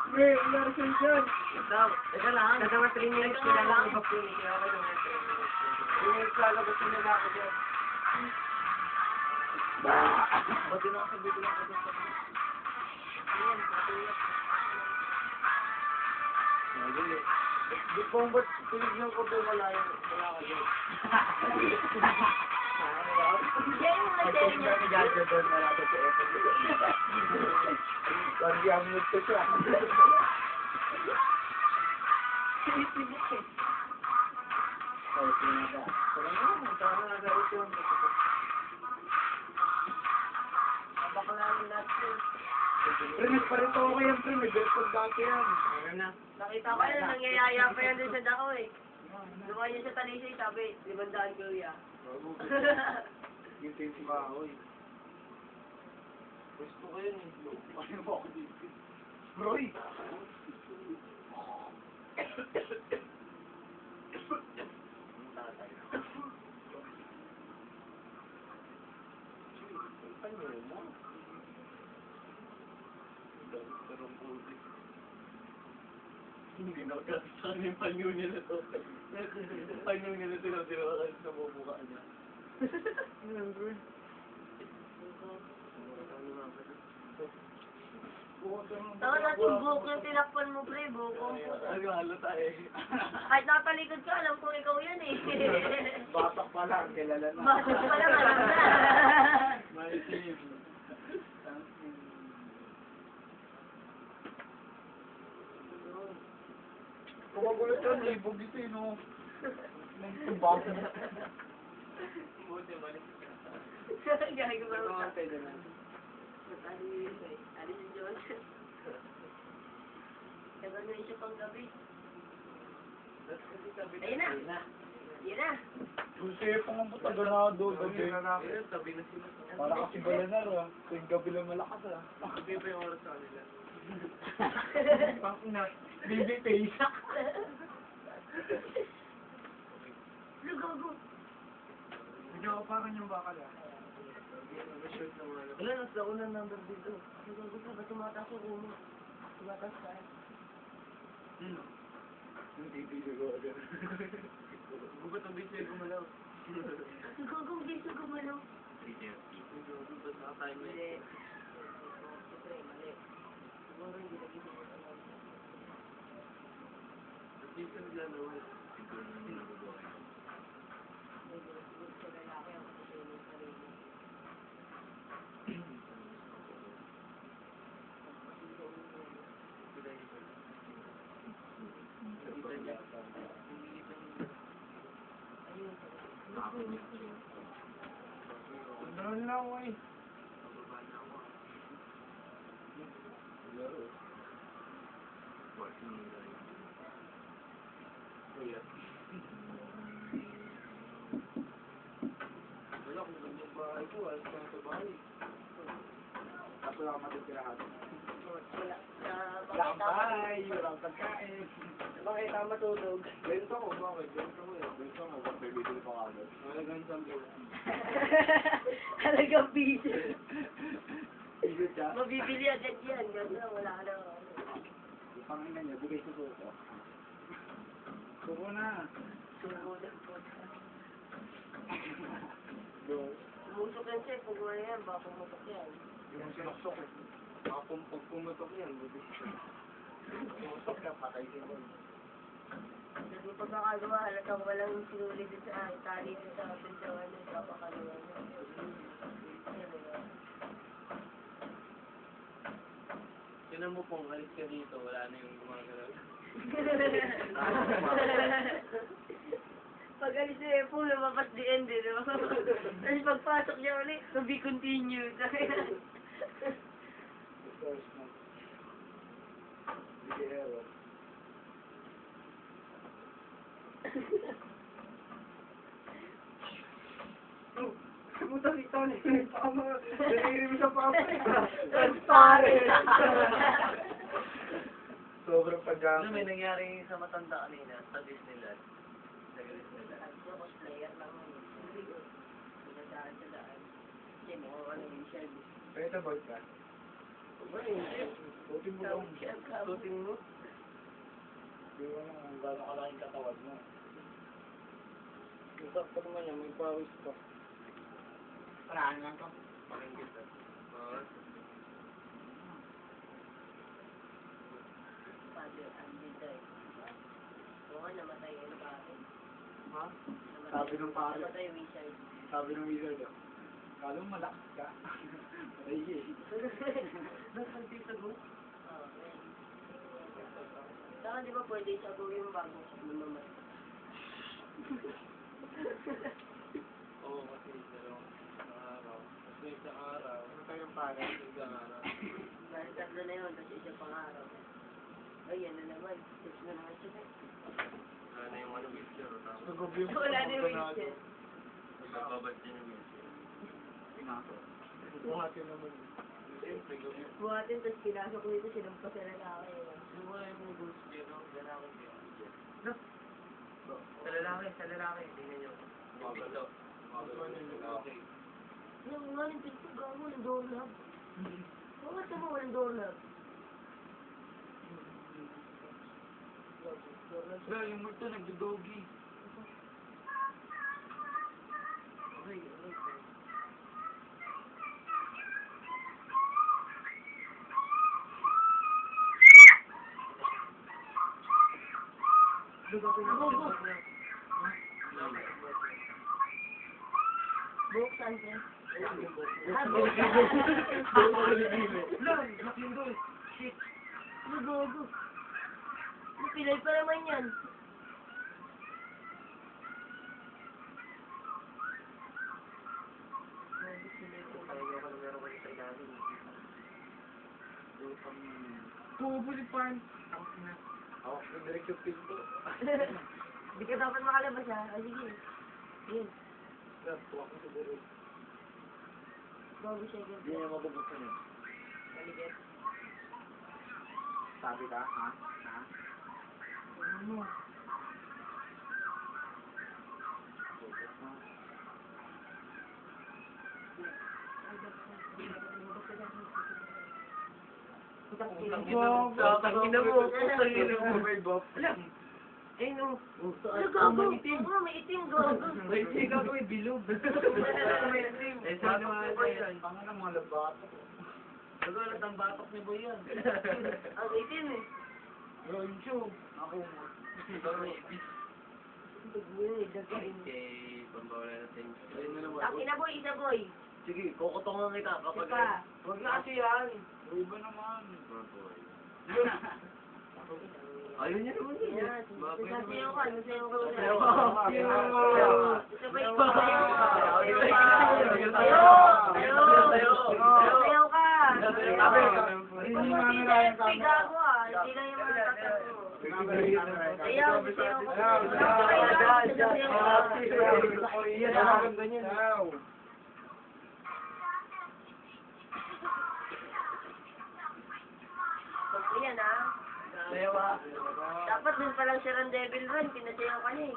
Pre, wala rin siya dyan. Teka lang. Nagawa 3 minutes ko na lang. Iba po ni kaya ako yung 3 minutes lalabas yung lalaki dyan. Ba't din ako sabi ko lang ito sa Di po ba't tinignan ko doon wala ka dyan. Yan yung hotel niya. Pagpunta ni Gajo doon, malapit sa effort. Kasi ang mood ko siya. Oh, sinaka. Tama na gawin yun. Baklaan natin. Pre, nagparito ako yan, pre. Nag-effort dati yan. Ano na? Nakita ko yan, nangyayaya pa yan din sa dako eh. Lumayan niya sa Talisay, sabi, 500 kuya. Yung team si Bahoy. Gusto ko yun eh. Ano mo ako dito? Roy! Hindi na saan yung panyo nila to. Panyo nila tinawakan sa mukha niya. Saka natin buhok yung tinakpan mo, pre, buhok. Ano halata eh. Kahit nakalikod ka, alam kong ikaw yan eh. Batak pa lang, kilala na. Batas pa lang, alam na. May team. Kumagulat yan, libog dito eh, no? Nagtubag. Buti balik. Gagi ba Ito ito? nga pwede na. Ano yun eh? Ano yun yun? Tagal na siya pang gabi. Ayun na. Ayun na. Kasi pang ang puta ganado, gabi. Sabi na sila. Para kasi balanar ah. Tuwing gabi lang malakas ah. Sabi pa yung oras sa kanila. Pang na, baby face. Lugago. Medyo ako parang yung bakal ah. Wala, nasa unang number dito. Lugago pa ba tumataas yung ulo? Tumataas ka. Hindi siguro. Gubat ang bisyo yung gumalaw. Lugago, hindi siya gumalaw. Gubat na time na Mali. Siyempre, mali. Siguro hindi nagising mo sa mga. At least yung naglalawal. Siguro sa lalaki ang kasi yung sarili. Doon lang ako eh. Wala kung ganyan bahay ko, alas ka na sa bahay. Tapos lang matitirahan. Wala. Wala kang bahay, wala kang pagkain. Bakit tama matulog? Bento ko, bakit? Bento ko eh. Bento ko, bakit bibili pa kagad? Malagang sampo. Talagang busy. Igot siya. Mabibili agad yan. Ganda, wala ka na. Pangina niya, bigay sa suko. Suko na. Sumulat po. Bro, Musok yan siya. Pag wala yan, baka pumusok yan. yung sinusok eh. Pag pumutok yan, buti siya. Sinusok na, patay din yun. Kasi pagkakagawa, halatang walang sinuli din sa tali din sa pinsawan ng kapakaluan. Yan, Tinan mo pong, alis ka dito, wala na yung gumagalaw. Pag alis na yung pong, lumabas di end eh, no? Tapos pagpasok niya ulit, to be continued. First na. Hindi error. Puta si Tony. Tama. Nalirim sa papa. Transparent. Sobrang Ano pag-gamit. may nangyari sa matanda kanina sa Disneyland? Sa Disneyland. Cosplayer lang yun. Pinadaan sa daan. Kasi mukhang ano yung service. Pwede ba ka? Buti mo lang. Suting mo? Di mo lang kung gano'n kalaking katawan mo. Isang pa naman yan, may pawis pa. Paraan lang to. Pakinggan ka. Oo. Father Andy died. Oo nga, namatay yung pare. Ha? Sabi ng pare. Namatay yung wizard. Sabi ng wizard oh. Kala mo malakas ka. Patay siya eh. Nasaan sa go? Oo, well. Saka di ba pwede sa go yung bago sa lumamat? Oo, kasi dalawang araw. Tapos may isang araw. Ano tayong pare? Isang araw. Dahil tatlo na yun, tapos isa pang araw. Ay, yan na naman. Tips na naman siya. Wala na yung ano, wheelchair. Tapos Nagog yung Wala na yung wheelchair. nagbabad din yung wheelchair. Buhatin naman. Siyempre, gawin. Buhatin, tapos pinasok ko dito, sinampas na lalaki. Ano ba yung ghost gear? Lalaki gear. Sa lalaki. Tingnan nyo. Ito. Okay. Yung nga, yung pinto gago, walang doorknob. Bakit naman walang doorknob? Wala, yung multo nagdodogi. Buksan siya. Ano gago? Ano pilay pa naman yan? Pumubuli pa yun. Ako, direct yung pinto. Hindi ka dapat makalabas ha. Ah, sige. Yun. Tuwa ko sa direct. Gago siya Hindi ganyan. niya mabubuksan yun. Maligit. Sabi ka, ha? Ha? Ano mo? Kakangina mo. Kakangina mo. May buff. Eh no. Ano gago? Oo, may itim gago. May ikaw ko may bilog. May itim. Eh saan naman yan? Pangan ng mga labato. Nagalat ang batok ni Boy yan. Ang itim eh. Roncho. Ako mo. Ikaw may ibis. Yun eh, dagain. Okay, pambawala natin. Ayun na naman. Ang ina boy, isa boy. Sige, kukutongan kita kapag... Isa pa. Huwag na kasi yan. Uy, iba naman. Ayaw niya naman yun. Yan. Nasasayaw ka, nasasayaw ka. Sayaw ka. Sabay Sayaw ka. ka. Sayaw ka. Sayaw ka. Hindi namin lang yung Hindi camera. gago ah. Hindi lang yung mga tatalo. Sayaw, Ayaw, sayaw ka. Ayaw. Ayan ah. Sayaw ka. Dapat dun pa lang siya ng Devil Run, pinasayaw ka niya eh.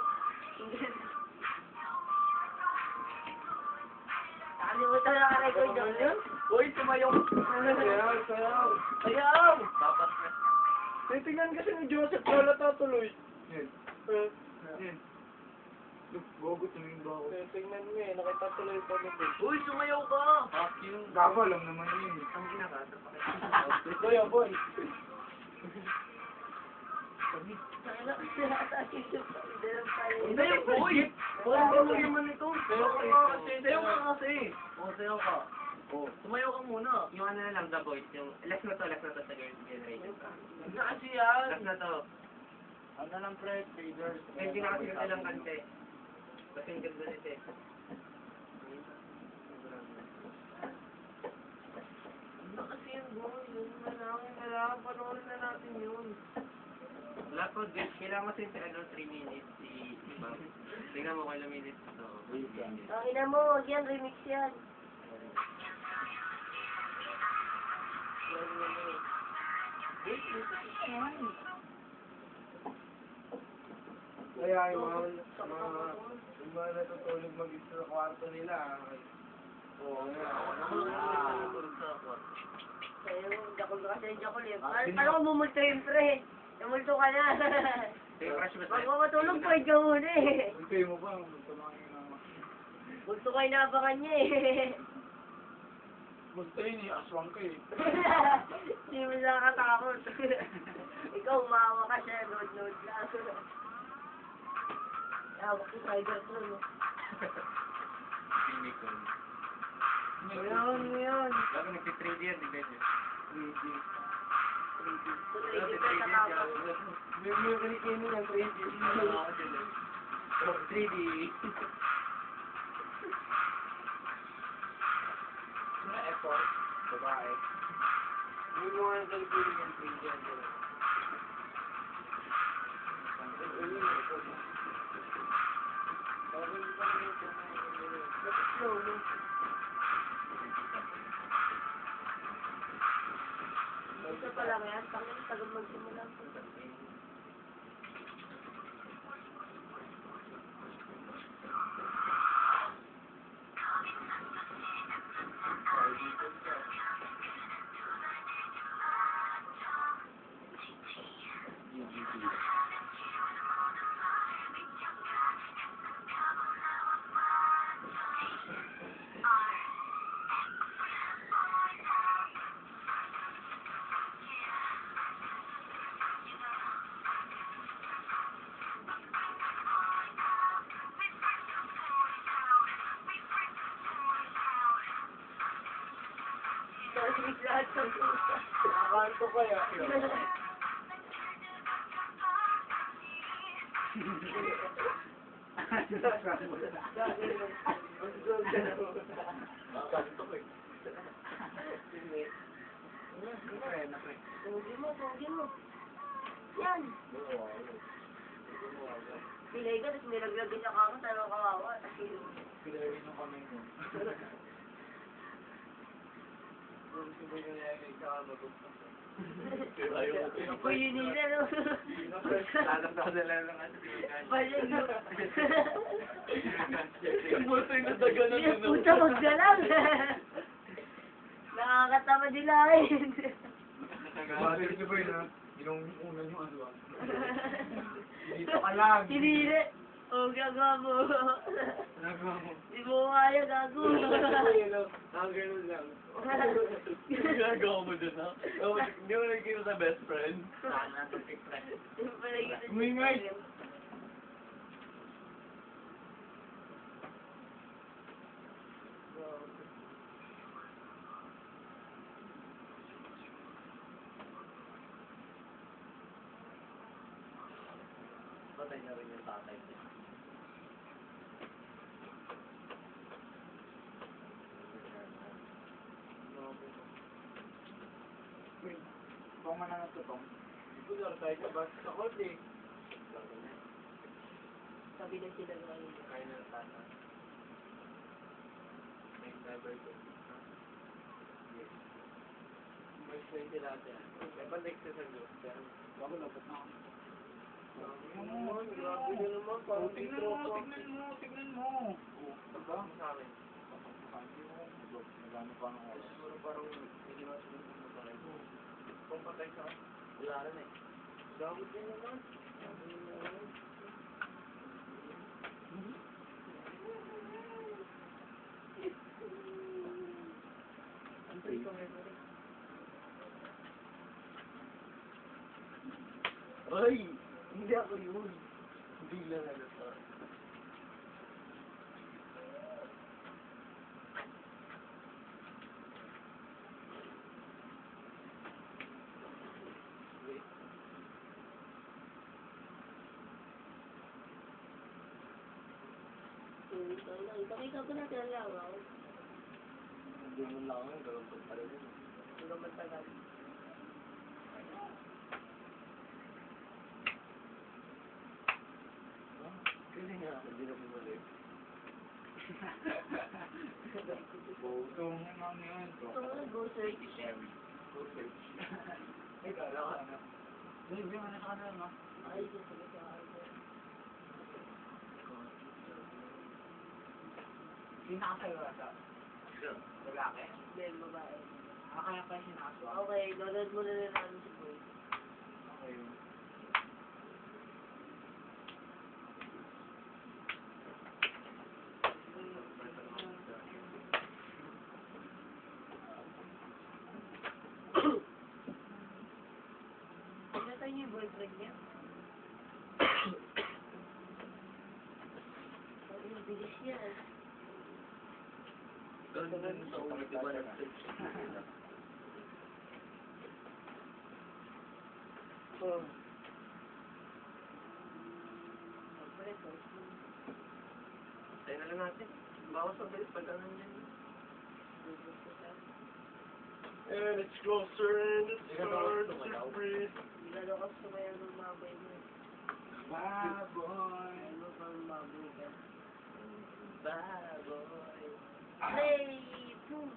Nakalimutan na ka record yun. Uy, sumayaw. Sayaw, sayaw. Sayaw. Papas na. Titingnan kasi ni Joseph wala tatuloy. Yan. Yan. Look, gogo, tumingin ba ako? Titingnan mo eh, nakitatuloy pa nito. Uy, sumayaw ka. Fuck you. Gago, alam naman yun. Ang ginagasa pa Kuya boy. Hindi, boy. Boy, ano naman ito? Sayaw ka kasi. Sayaw ka kasi. O, sayaw ka. Oh, tumayo ka muna. Yung ano na lang, The Voice. Yung, last na to sa Girls' Generation. Na kasi yan. Last na to. Ano lang pre, traders. Hindi na kasi lang kante. Kasi yung ganda nito eh. Ano kasi yung boy, yun na lang, panoorin na natin yun. Wala po, kailangan kasi sa ano, 3 minutes si Ma'am. Tingnan mo kung ilang minutes to. Ang ina mo, yan, remix yan. Kaya yung mga natutulog mag-isa sa kwarto nila. Oo nga. Sa'yo, jakol ka kasi, jakol eh. Paano ka mumulto yun, pre? Namulto ka na. Yung crush mo Pag sa'yo. matulog, point ka muna eh. Untay mo ba? Tumangin naman. Multo ka inaabangan niya eh. Gusto yun eh, aswang ka eh. Hindi mo nakakatakot. Ikaw, umawa ka siya, nood-nood lang. Hawak si Cybertron. Unicorn. Yan. Lalo nagti-3D yan, di ba yun? 3D. Tuloy, di ka natakot. May kalikini ng 3D. 3D. Sino effort? Babae. May mga kalikini ng 3D. Slow mo. Isa pa lang yan, tagal magsimula. Tapos lahat ng pusa. Kanto kaya. Kanto ko eh. Tunggi mo. Yan. Pilay ka, tapos nilaglag din siya kamo, tayo kawawa. Pinawin ng kamay mo. Kung sino yung nangyayari sa magustuhan. Ako yun nila, no? Lalap na kasi lang ng ano, di ba? Balag, no? Yung buto yung nadaga na Yung puta, magdalang. Nakakatama nila eh. Battery niyo ba yun ha? Yung una yung ano ah. Dito ka lang. Hinire. O, gagawa mo. Nagawa mo. Di mo kaya, gago. Ang ganun lang. Ginagawa mo dun, ha? Hindi mo nagkita sa best friend. Sana to pick friend. Yung pala yung Umingay. Patay na rin yung tatay niya. Kung man ang tutong. Ito tayo sa bus sa court eh. Sabi na sila ngayon. Kaya na tata. Next driver ko. Yes. May slay sila ate. Kaya ba next sa group? Bago lapot na ako. Grabe na naman, parang Tignan mo. Diba? Sa akin. Nagano pa ng oras. Siguro parang hindi naman sila sa akin. Kung patay sa akin, wala rin eh. Gamit din naman. Ay! Hindi ako yun. Hindi lang ano to. Ikaw ba natin ang langaw? Hindi mo lang ako, gagawin pa rin. Hanggang matagal. Kasi nga, hindi na bumalik. Botong naman yun. Ito nga, go search. Go search. Ay, kala ka na. Hindi mo na sa kanila, no? Ay, gusto ko sa akin. Sino nakasayo ata? Lalaki? Then, babae. Kaya pa siya nakaswa. Okay, download mo na rin namin si Boy. Okay. Pagkata niyo yung boyfriend niya? Ang bilis niya. Ganun din sa ulo, di ba? Nag-search. Oh. Tayo na lang natin. Bawas sa bilis pag ano yan. And it's closer and it's hard to breathe. Lalo ka sumayaw ng mabay mo. Baboy. Ano pang mabay ka? Baboy. Play! Boom!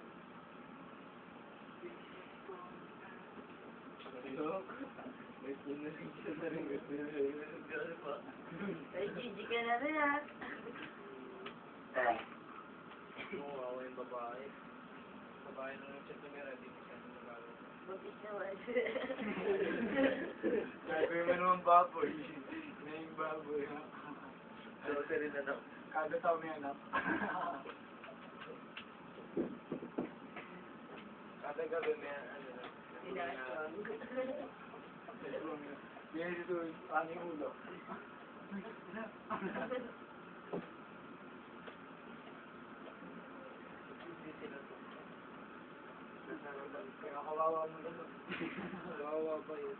May pinarin siya na rin. Gano'n pa. Ay, GG ka na rin ha. Kawawa yung babae. Babae na lang siya tumira, di mo siya nagagawa. Mabis naman. Gagawin mo naman baboy. Ngayong baboy, ha? So, rin na lang. Kada tao may anak. Kada gabi may ano na. Sinasyon. Yan ito, aning ulo. Kaya kawawa mo naman. Kawawa pa yun.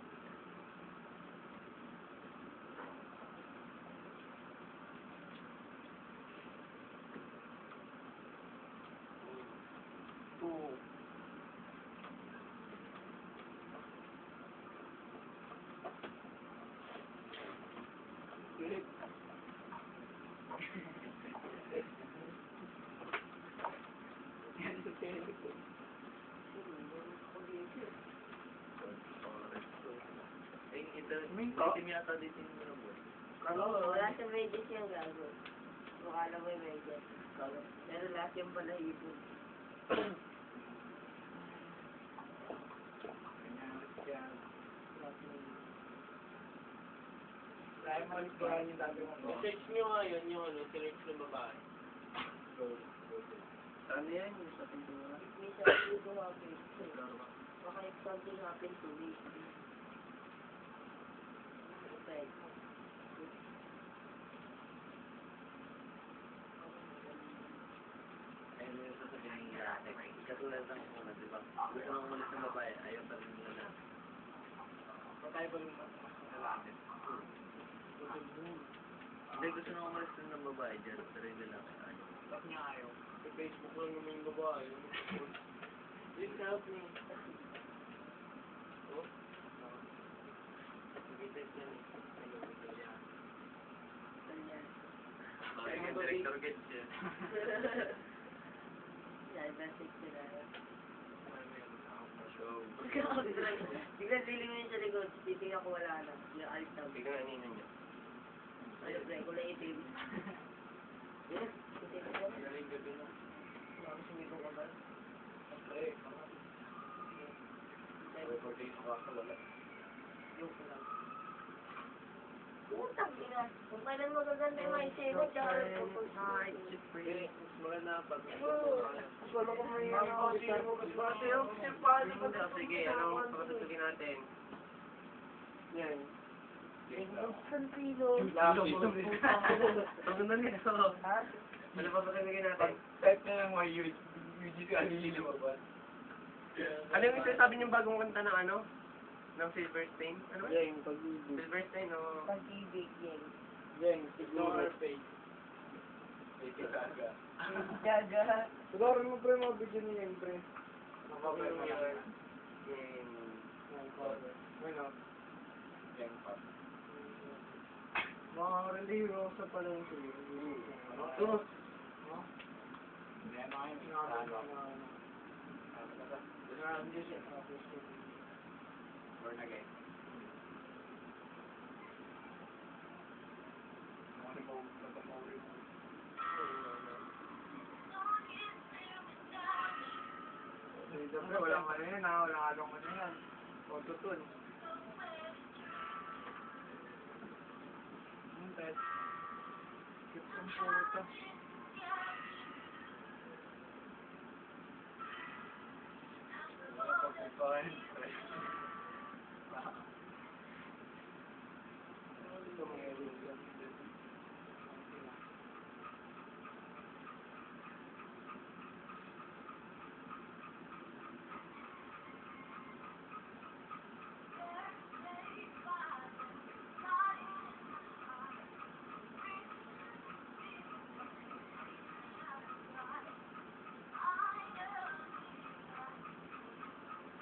Oo. Itim yata dito yung mga boy. Wala sa medyas yung gago. Mukha mo yung medyas. Pero lahat yung balahibo. Dahil maligpahan yung dati mo. Search nyo nga yun, yung ano, search ng babae. Ano yan, yung sa pintura? May something to happen. Baka if something happen to me. Okay. Ayun yung sasabihin ng lalaki. Katulad ng una, di ba? Gusto nang umalis ng babae, ayaw pa rin ng lalaki. Patay pa rin mas lalaki. Hindi, gusto nang umalis din ng babae dyan, pero yung lalaki ayaw. Ba't niya ayaw? Sa Facebook lang naman yung babae. Please help me. Oh? Nag-type yan eh. Hello, Italian. Bakit yung director gets yan? Yeah, that's it sila. So, Biglang dilim mo yun sa likod. Titingnan ko wala na. Yung alt tab. tingnan nga nina niya. Ayun, pre, kulay itim. Yes, itim ko. Magaling gabi na. Baka sumito ka ba? Eh, Ayun, for days ka kalala. joke ko lang. Putang ina. Kung kailan mo gaganda yung mindset mo, tsaka Eh, mas maganda pag... Wala ko may Sige, anong pakatutugin natin? Yan. Isang pilo. Ang ganda nito. Ha? Ano pa pakatugin natin? Type na lang mga UGC alili lumabas. Ano yung sabi niyong bagong kanta ng ano? Ng Silver Stain? Ano ba? Yang, pag-ibig. Silver Stain, o... Pag-ibig, yan. Yang, siguro. Face. Gaga. Siguro mo pre mga video niya yun pre. Mababay mo yan. Ano? Yan pa. Mga reliro sa pala yung sila. Ito. Hindi ano ngayon. Born again. Siyempre, walang ano yun ha, walang halong ano yan. Autotune. Test. Skip ang puta.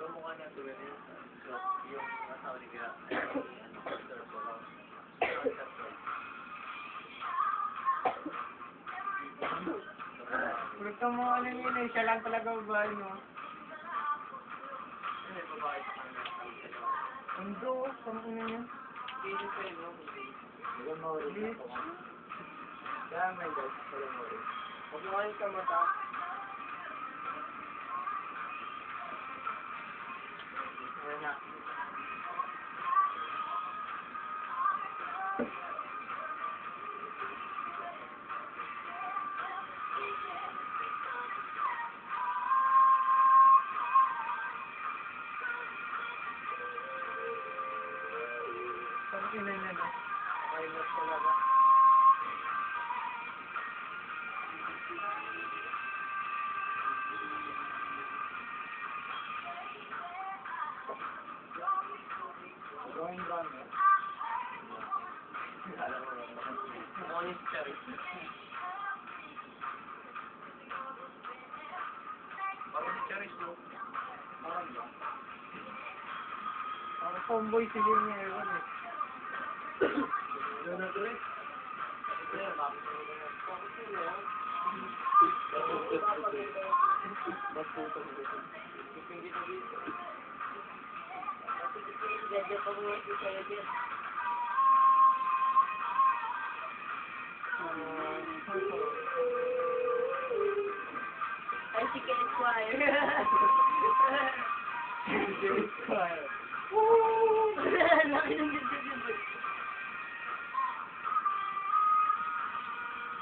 Ito mukha niya tuloy na yun. So, yung asawa ni Gra, Sir Polo. Puro mo ano yun eh, siya lang talaga babae no. May babae sa kanila. Undo, saan ina niya? Hindi pa yun, no? Hindi mo rin ako. Kaya may guys, wala mo rin. Huwag mo kayo sa mata. Ayan na. Saan ina niya no? Pilot talaga. Going down eh. Alam mo lang. Ako yung cherry. Parang si Cherry, no? Parang ba? Parang tomboy si Linya Ewan eh. Doon na ito eh. Ito yan, bakit mo na yan? Bakit mo na yan? Ipin kita dito. Gaga pa mo si Kayo din. Ay, si Ken Squire. Squire. Laki ng dito.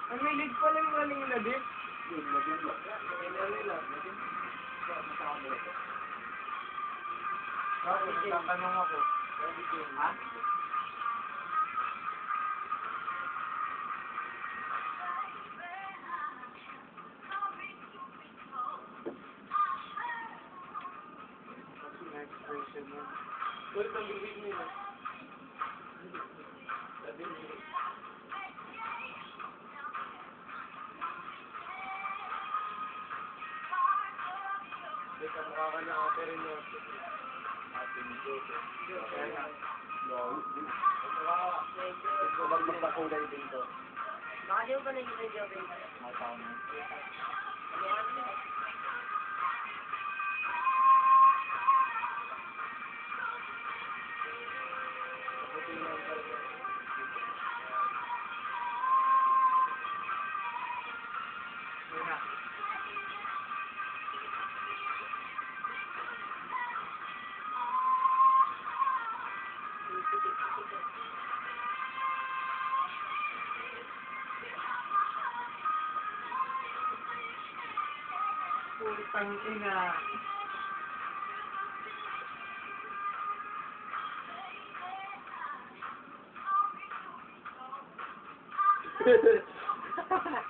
Ang may lead pala yung maling na dip. Bakit? Tatanong ako. Ha? Next question mo. Ulit ang bibig nila. Sabi niyo. Teka, mukha ka na ate rin yun. Ate ni Jose. Kaya na. Gusto bang magpakulay dito? Baka di mo pa naging ng job eh. Mga tao na. Yun na. Putang ina.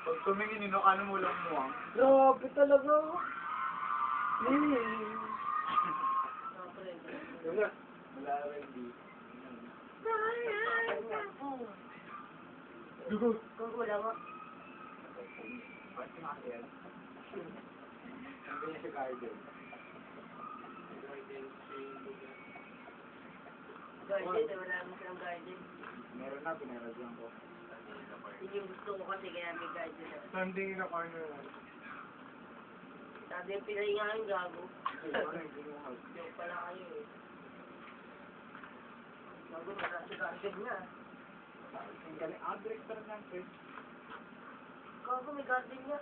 Pag tumingin, inukano mo lang mo ah. Grabe talaga. Yun na. Wala rin di. Dugo. Kung wala mo. Pati nga yan. Hindi niya si garden. Garden, wala naman silang garden. Meron na, pinaradyan ko. Yun yung gusto ko kasi kaya may garden na. Standing in a corner. Sabi yung pinahingahan gago. Ano yung ginuhag? Yung pala kayo eh. Gago, nasa garden na. Ang galing. Director ng trip. Gago, may garden na.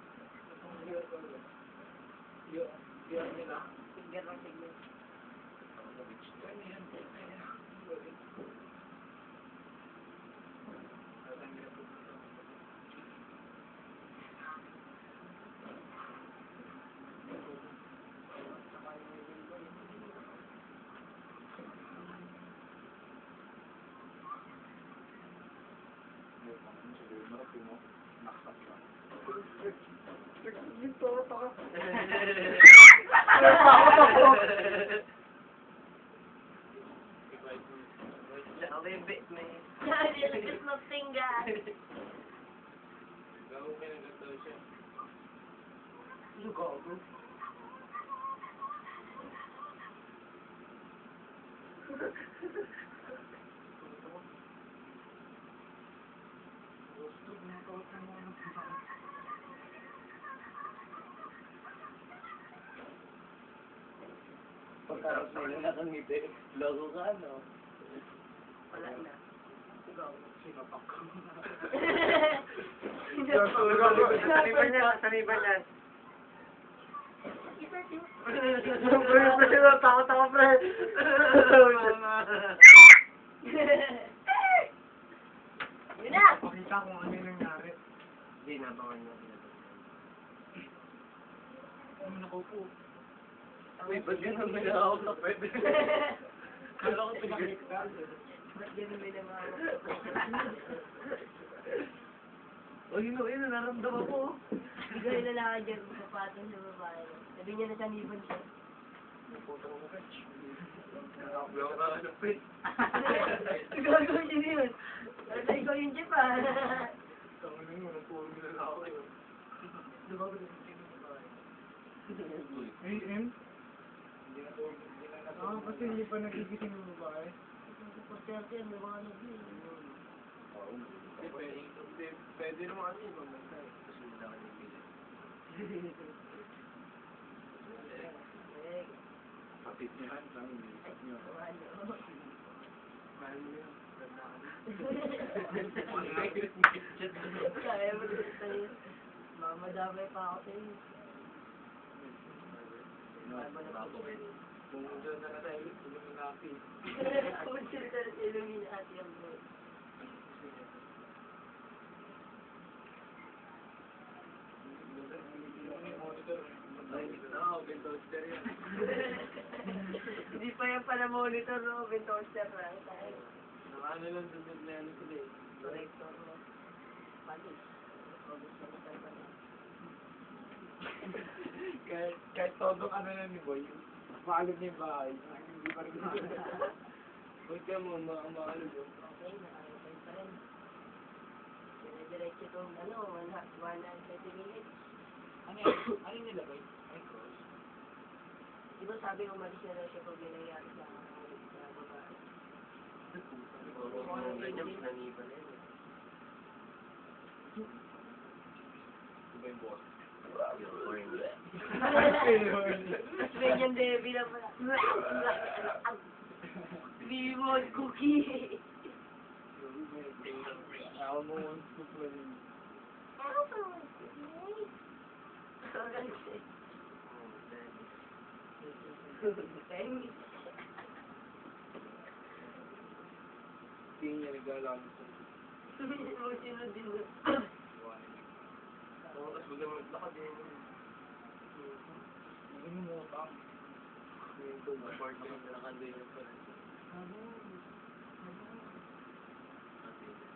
Yun nila. Finger lang, finger. Nilagis ng tingga. Yung gago. Pagkarap na yung nakangiti, logo ka, no? Wala na. Gago. Sinapak ko. Saniban yan, saniban yan. Isa din. Takot ako, pre. Yun na! Pakita kung ano yung nangyari. Hindi, nabangan mo. Ako po. Uy, ba't ganun may nakawag na pwede? Kala ko pinakita. Ba't ganun may namawag? O yun, naramdaman ko. Bigla yung lalaki dyan, sapatos sa babae. Sabi niya na saniban siya. Nakablaw ka ka lupit. Gagawin niya yun. Nasa ikaw yung jeep ah. Tangin mo, nang puro nilalaki. Lumabas na siya sa babae. AM? Kasi hindi pa nagigising ng babae. Porterte yan, may mga nag Pwede naman ano yun, mamantay. Kasi wala ka nang bilis. Kapit niya yan, sabi niya. Mahal mo yan. Kaya mo din sa'yo. Mamadamay pa ako sa'yo. Kung dyan na tayo, Illuminati. Kung sila sa Illuminati ang bro. Hindi pa yan pala monitor, no? Open toaster na. Ano lang, sunod na ano sila eh. Director, no? Palis. Kahit todo ano na ni Boy, maalam niya yung bahay. Hindi pa rin Huwag ka mo, maano mo. Okay, nakakapay pa rin. Dire-diretso itong, 130 minutes. Ano yung nilagay? Ay, cross. Di ba sabi umalis na daw siya pag may nangyari sa babae? Ganyan, naniba na yun. Diba yung boss? Ganyan Debbie lang pala. Limon cookie. Ako mo one scoop lang yun. Tingin niya naglalaro sa Oo, tapos bigyan mo naglakad din. Hindi mo utang. Part yung lakad din yung pala.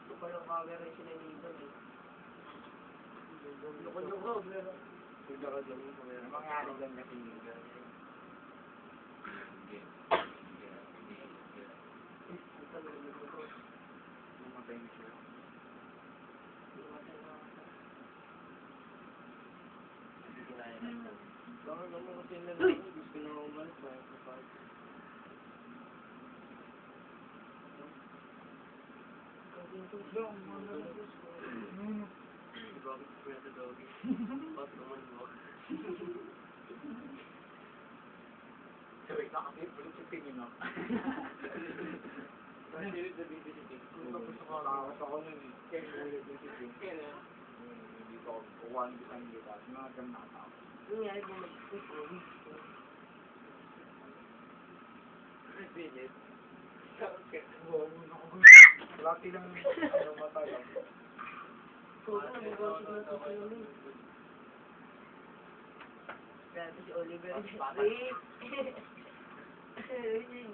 Ito pa yung camera yung sinaniban eh. Lukod yung hog. Naglakad lang yung kamera. Mangyari lang kasi yung Lumatay na siya. Tama naman kasi yung lalaki. Gusto na umalis ba yung kapag. Bakit pwede doggy? Ba't naman mo? Sorry, nakapit si Ping, no? Nasilit na dito si Ping. Tapos ako nun eh. Kaya ulit na si Ping. Dito ako, one design dito. Mga ganun nakatapos. Nangyari bumagpit. Pilit. Laki lang ano mata lang. Kung ano, nabibosig na ito sa namin. Grabe si Oliver. Wait!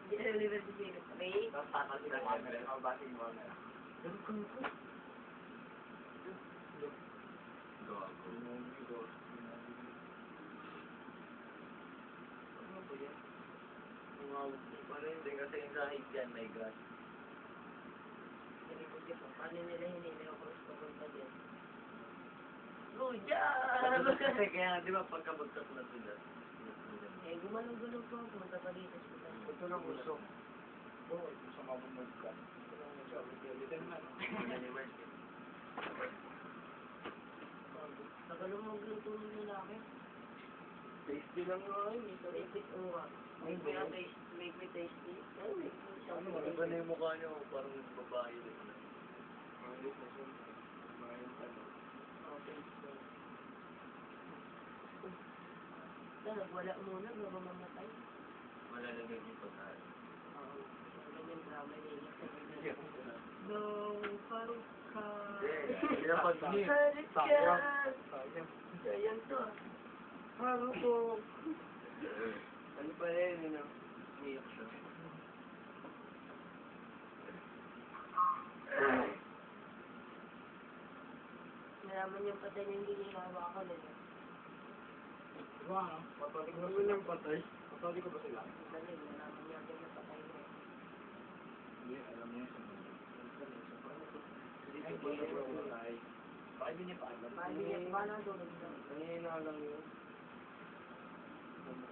Si Oliver si Jacob. Wait! Tapos tatasin ang camera. Mabasing mo camera. Ano ba yan? Umawag mo pa rin. Hindi kasi yung sahig yan, my God. Paano nila hinili ako sa papunta din? Luya! Kasi kaya, di ba, pagkabagkas na sila. Eh, gumalong-gulong po. Pumunta pa dito. Ito lang gusto. Oo, gusto mabunod ka. Ito lang gusto. Ulitin na. Nagalong-gulong ng lalaki. Tasty lang nga yun. Tasty, oo nga. Make me tasty. Make me tasty. Ano, make me Ano, tasty. iba na yung mukha niyo, parang babae din. Wala muna bago mamatay. Malalagay yung pagkain. Oo. Ganyan drama niya. No, parang ka. Hindi na pag-ni. Halit ka. Sayang. Ganyan to. Parang to. Ano pa rin, yun know? Umiyak siya. Nalaman yung patay niya hindi nilawa ako nila. Diba ano? Patolik ba Ano sila? yung patay? Patolik ko ba sila? Dali, nalaman niya agad na patay niya. Hindi, alam niya sa mga. Hindi ko ba yung patay? Bakit hindi niya pa alam? Paano niya, paano ang tulog daw? Kanina lang yun.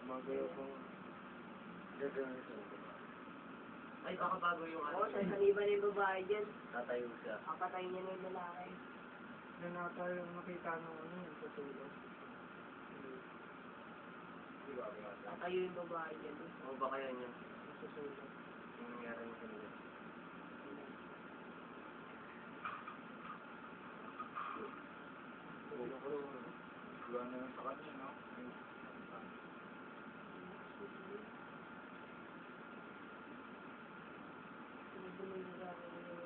Magayo pang gagawin sa ay, baka bago yung Oo, sa iba na yung babae dyan. Tatayo siya. Kapatay niya na yung lalaki. Nanata yung nakita ng ano yung sa tulog. Di ba? Tatayo yung babae dyan. O baka yan yun. Sa tulog. Yung nangyari na kanila. Diba na lang sa kanya, no?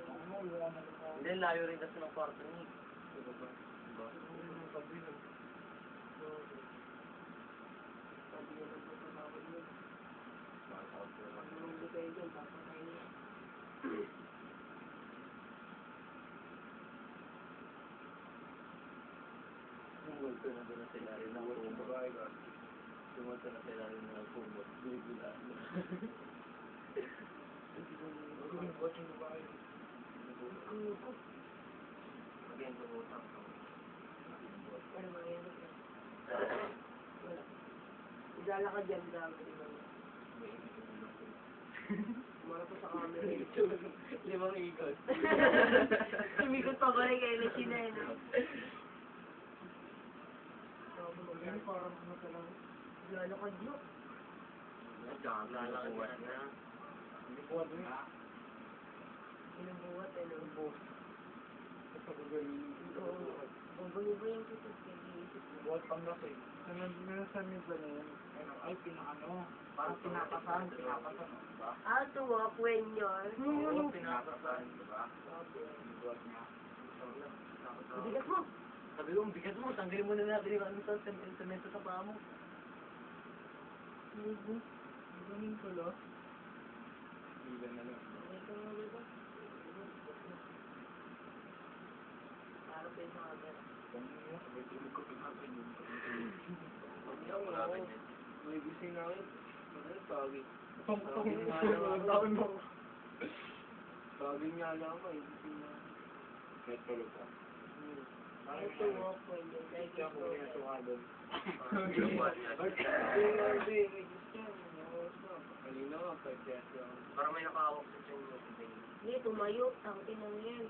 Ano, wala na lang ako. Hindi, layo rin kasi ng kwarto niya. Diba ba? Diba? Sabi niya lang po sa tawag niya. Nung hindi kayo dyan, papatay niya. Tumulto na doon sa ilalim ng kumot. Tumulto na sa ilalim ng kumot. Bigla. Again, tumutang. Ano mangyayari ka? Wala. Igala ka dyan, gago. Kumara ko sa camera. 5 ikot. Sumikot pa ba rin kayo na sineno? Ganun parang ano ka lang. Igala ka dyan. Lalakawan na. Hindi po ano na. Inubuhat, ano? Ito ko ganun. Oo. Iba yung tutok kay iisip mo. Buhat pang lasing. Meron sa mid ba na yun? Ay, pinakano. Parang pinakasan. Pinakasan, no? Diba? Ah, tuwa, puwenyor. Oo, pinakasan, diba? Yung buhat niya. Bigat mo. Sabi ko, bigat mo, tanggalin mo na natin yung ano sa semento sa paa mo. Ganun pala. Hila na lang. Ito nga, diba? Para pa yung sa camera. Ganun yun. Sabay tulog ko pinakasan yun. Yan, wala ako. May gising na ako. Ano, tawagin? Tawagin nga lang ako. Tawagin nga lang ako, gising na ako. Kahit tulog ka. Ito walk when you like it. Para may nakahawak sa tiyan mo. Hindi, tumayo. Ang tinang yan.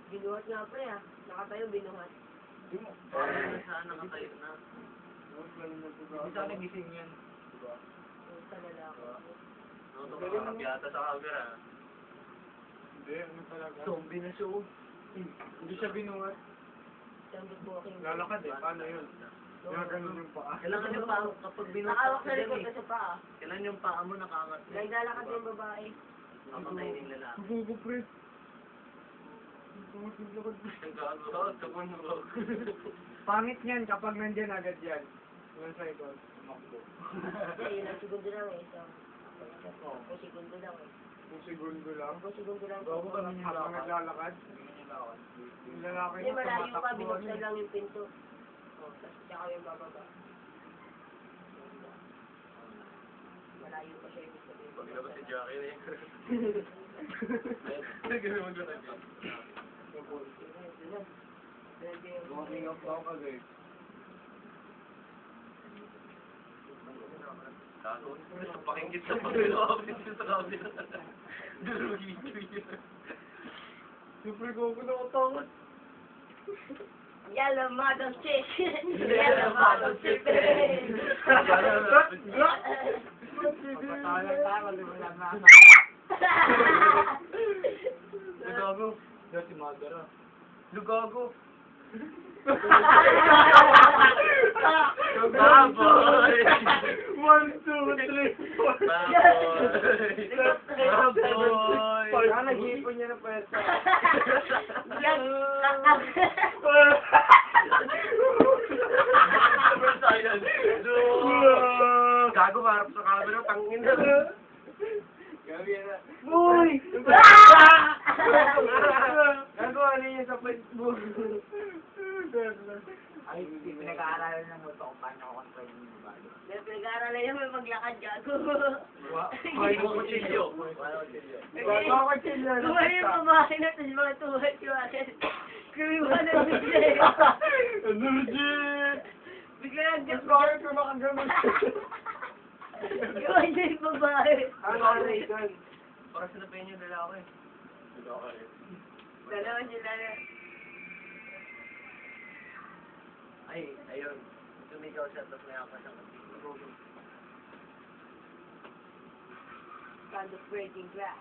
Binuhat nga pre ah. Nakatayo, binuhat. Saan nakatayo na? Hindi sa nagising yan. Yung sa lalaki. Nakakap yata sa camera. Hindi, ano talaga? Zombie na siya. Oh. Hindi siya binuhat. Siyang walking. Lalakad eh, paano yun? Ganun yung paa. Kailangan yung paa kapag binuhat Nakawak ka sa dyan likod eh. kasi pa ah. Kailangan yung paa mo nakaangat. Naglalakad yung babae. Kapatay yung lalaki. Gugu, pre. Nagkagawa, kabunod. Pangit niyan kapag nandyan agad yan. One cycle, tumakbo. Kasi ilang segundo lang eh. So, 2 segundo lang eh. 2 segundo lang. 2 segundo lang. Bago kami habang naglalakad. Yung lalaki Hindi, na malayo pa. tumatakbo. Binuksan lang yung pinto. Oh, tapos tsaka yung bababa. Malayo pa siya ibig sabihin. Paglabas si Jackie na yun. Nagawin mo doon. Walking up ako kagay. Kaso, pakingit sa pag-ilapit sa camera. Duro-video. Siyempre ko nakutakot. Yellow model chick. Yellow model chick. Pagkatalang tayo, limulan na. Lugago. Diyan si Mother ah. Lugago. Baboy! 1, 2, 3, 4. Baboy! Ah, nag-iipon niya ng pwesta. Yan. Gago, harap sa camera, tangin na. Gabi na. Boy! Gago, ano yun sa Facebook? Ay, pinag-aaralan ng mo ito kung paano ako control yung bago. Pinag-aaralan niya may maglakad gago. Ay, mo kutsilyo. Bago ako chill na. Kumari yung babae na tapos mga tuhod yung akin. Kumiwa na bigla. Legit! Bigla lang Mas bakit ko nakaganon? Iwan niya yung babae. Ano ang reason? Para sa napin yung lalaki. Dalawa sila na. Ay, ayun. Tumigaw siya tapos may akas ang Kind of breaking glass.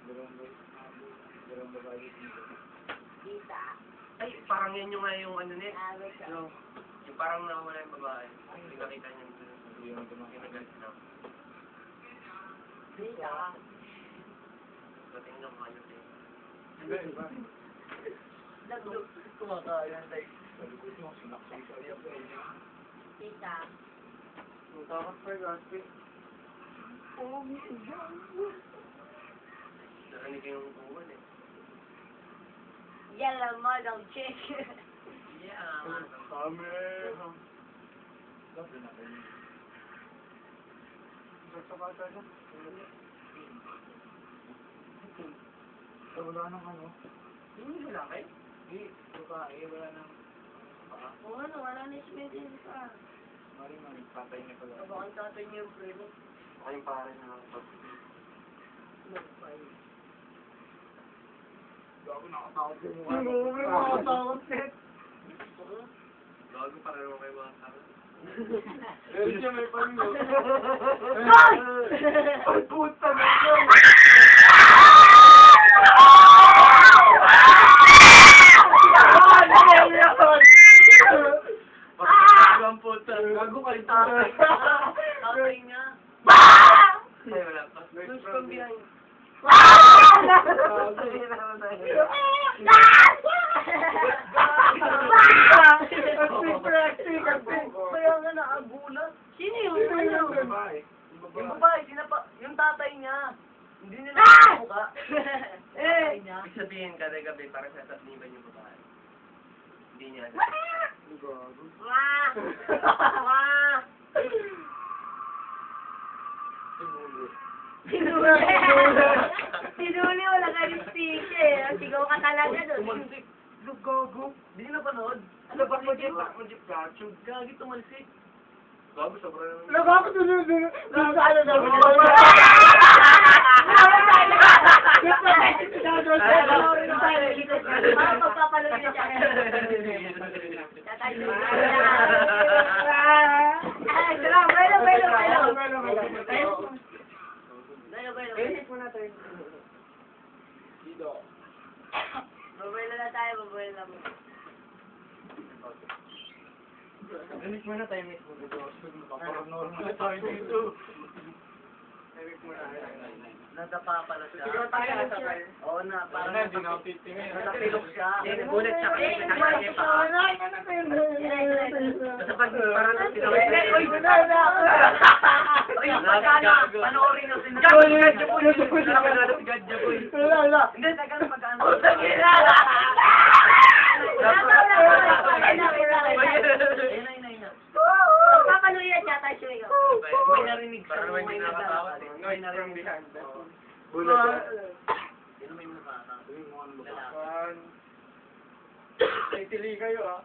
Dalawang babae. Kita. Ay, parang yan yung nga yung ano net. Awit ka. Yung parang nawawala yung babae. Yung nakita niya yung nagalit na. Kita. Dating na mga yun eh. Iba, iba. Nag-look. kumakain like Kita. Takot pa yung gaspi. Narinig yung tuwan eh. Yellow model chick. Yeah. Kami. Sasakata na. Wala nang ano. Hindi mo lalaki? Hindi, babae, wala nang paa. Oo ano, wala na si Medin pa. Maring patay na pala. Kabakang tatay niya yung primo. Ay, yung pare na lang. Nagpay. Gago, nakatakot yung mukha. Nakatakot, Seth. Gago, pareho kayo mga tao. Pero siya may panyo. Ay, puta na yun! Ang puta. Gago ka rin tatay. Tatay niya. Ay, wala pa. Who's from behind? kaya nga nakagulat. Sino yung ano? Babae. Yung babae, yung tatay niya. Hindi nila mukha. Tatay niya. Ibig sabihin, kada gabi, parang sasabihin yung babae. Hindi niya. Gago. Wah! Wah! Sinuli wala ka rin speech eh. Sigaw ka talaga doon. Tumansik. Gago. Di na panood. Ano ba mo jeep? Mo jeep gacho. Gagi tumalsik. Gago sobrang. Nagkakot doon sa ano daw. Magpapaloy na siya. Tatayo. Ay, sarap. Bailo. Finish mo na tayo. Dito. Babailo na tayo, babailo lang. Finish mo na tayo, miss mo. Parang normal na tayo dito. Finish mo na. Nadapa pala siya. Siguro tayo na sabay. Oo na, parang Hindi na ako titingin. napilok siya. Bulit siya kasi nakikita pa. Kasi pag parang tinawid. Uy, Uy, pagkana, panoorin nyo si Gadja po yun. Nakakilala si Gadja po yun. Wala. Hindi, teka na pagkana. Ayun na. Magpapaloy na siya, tayo siya. May narinig siya. Parang hindi nakatawa. May narinig siya. Bulat. Sino may mukha ka? Lalaki. Ay, tili kayo ah.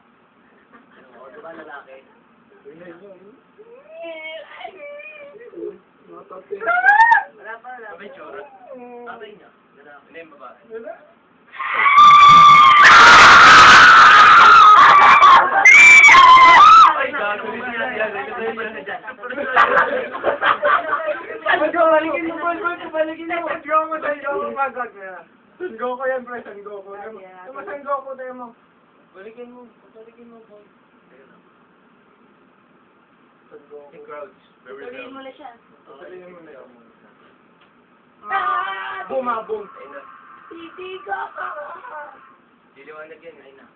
Oo, diba lalaki? Wala pa. Sabay tsura. Tatay niya. Lalaki. Hindi, babae. Ay, gago rin yan. Balikin mo. Sangoku yan, pre. Sangoku. Sangoku tayo mo. Balikin mo. Boy. Si Crouch. Tuloyin mo na siya. Sabihin mo na yun. Ah! Bumabong. Titi ka ka! Diliwanag yan, ayun na.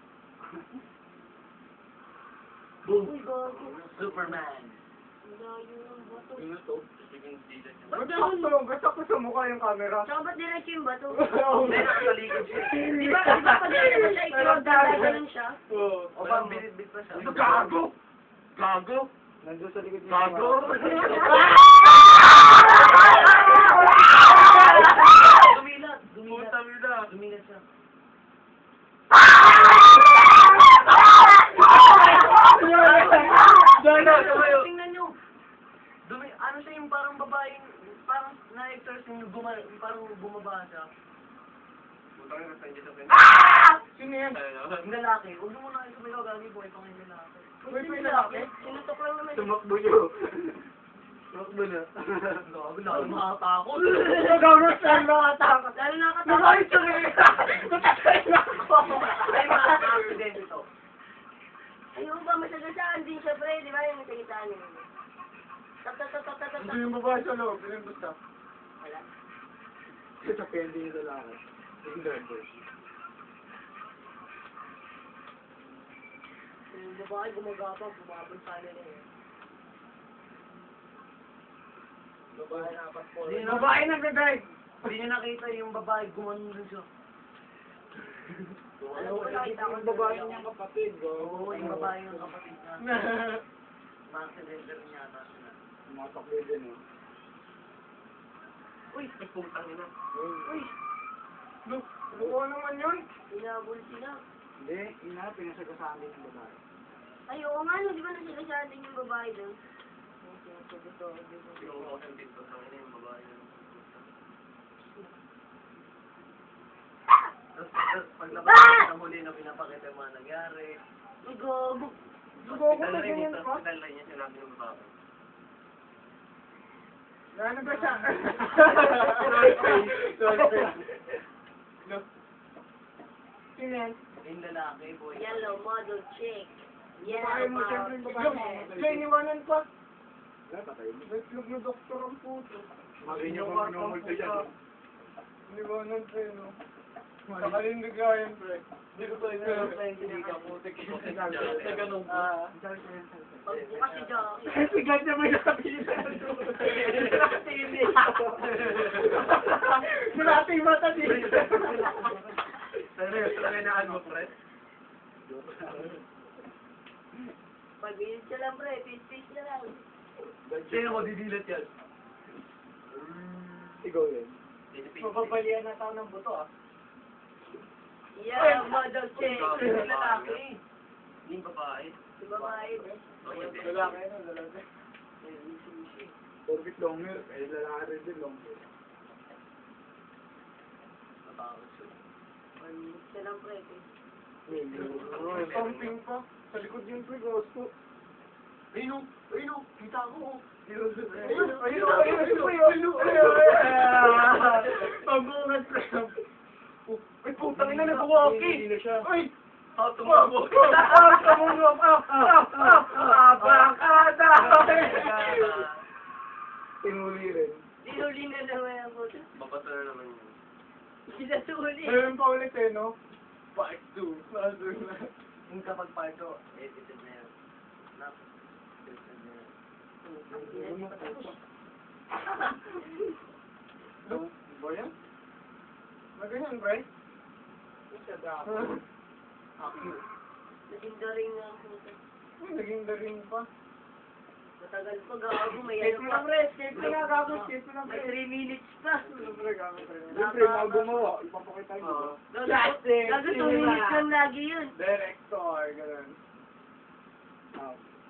Uy, gago. Superman. Ang layo ng bato. Ano to? Speaking season. Gusto ko sa mukha yung camera. Tsaka ba't diretso yung bato? Hindi, nakasalikod siya. Di ba pag diretso siya, ikaw dadagalan siya? Oo. O ba, binit pa siya. Gago! Gago! Nandun sa likod niya. Gago! Dumilat siya. Tingnan nyo. Ano siya yung parang babaeng, parang na-actors yung parang bumaba siya. Sino yan? Yung lalaki, huwag mo na ito may gagawin boy pang yung lalaki. Uy, may lalaki? Sinutok lang naman. Tumakbo nyo. Tumakbo na. Gago na, makatakot. Gago saan nakatakot? Lalo nakatakot. Nakakit sa Ay, mga accident ito. Ayun ba, masagasaan din siya, pre. Di ba yung nasagasaan niya? Tap. Hindi yung babae sa loob. Hindi yung basta. Wala. Sa pending yung lalaki. Yung driver. Yung babae gumagapang, bumabon sa nila eh. Babae na po. Hindi na- Babae nagdadrive! Hindi niya nakita yung babae gumanon dun siya. Alam ko, nakita ko Yung babae niyang kapatid. Oo, yung babae ng kapatid niya. Ma-accidenter niya ata siya. Matakbo din eh. Uy, nagputang ina. Uy! Look, buo naman yun. Hinabol sila. Hindi, ina, pinasagasaan din ng babae. Ay, oo nga, no, di ba nasagasaan din yung babae doon? Yung ako ng TikTok ng ina yung babae. Tapos paglabas ng huli na pinapakita yung mga nangyari. Ay, gago. Hospital rin ito. Hospital rin niya sinabi ng babae. Ano ba siya? Look. Sino yan? Yung lalaki, boy. Yellow model chick. Babae mo, siyempre yung babae. Look, siya iniwanan pa. Wala, patay mo. Nagslug na doktor ang puto. Hindi niyo kung minumulto yan. Iniwanan pa yun, no? Nakalindig ka yan, pre. Hindi ko tayo Hindi ka putik. Sa ganun po. Pagbukas si Jackie. Si God na may nakapisan. Surati yung mata dito. Seryoso lang yung naan mo, pre. Pag-inis ka lang, pre. Peace na lang. Sino ko didilat yan? Ikaw yun. Mapapalian na tao ng buto, ah. Yeah, model check. Lalaki. Hindi babae. Si babae, eh. Lalaki na, lalaki. Orbit long hair, eh lalaki rin din long hair. Siya lang pre, eh. Pumping pa. Sa likod yung pre, gusto. Ayun, kita ko. Ayun. Pabungat pre. Ay, putang ina, nag-walkie. Ay! Tumabog. Bakada! Tinuli rin. Dinuli na naman ang puto. Babato na naman yun. Sinasuli. Meron pa ulit eh, no? Part 2. Yung kapag parto, edited na yan. Edited na yan. Ba yan? Na ganyan, pre? Naging daring nga ang puto. Naging daring pa. Matagal pa, gago. May Escape ano mo pa. na, pre. Escape mo na, gago. Escape mo na, May pre. 3 minutes pa. Siyempre, mga gumawa. Ipapakita nyo. Gago 2 minutes lang lagi yun. Director, ganun.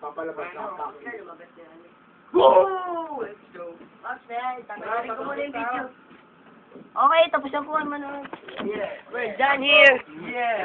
Papalabas na ang Kaya taki. lumabas na yan. Woo! Let's go. Okay, tanggalin ko muna yung video. Okay, tapos na po ang manood. Yeah. We're done here. Yeah.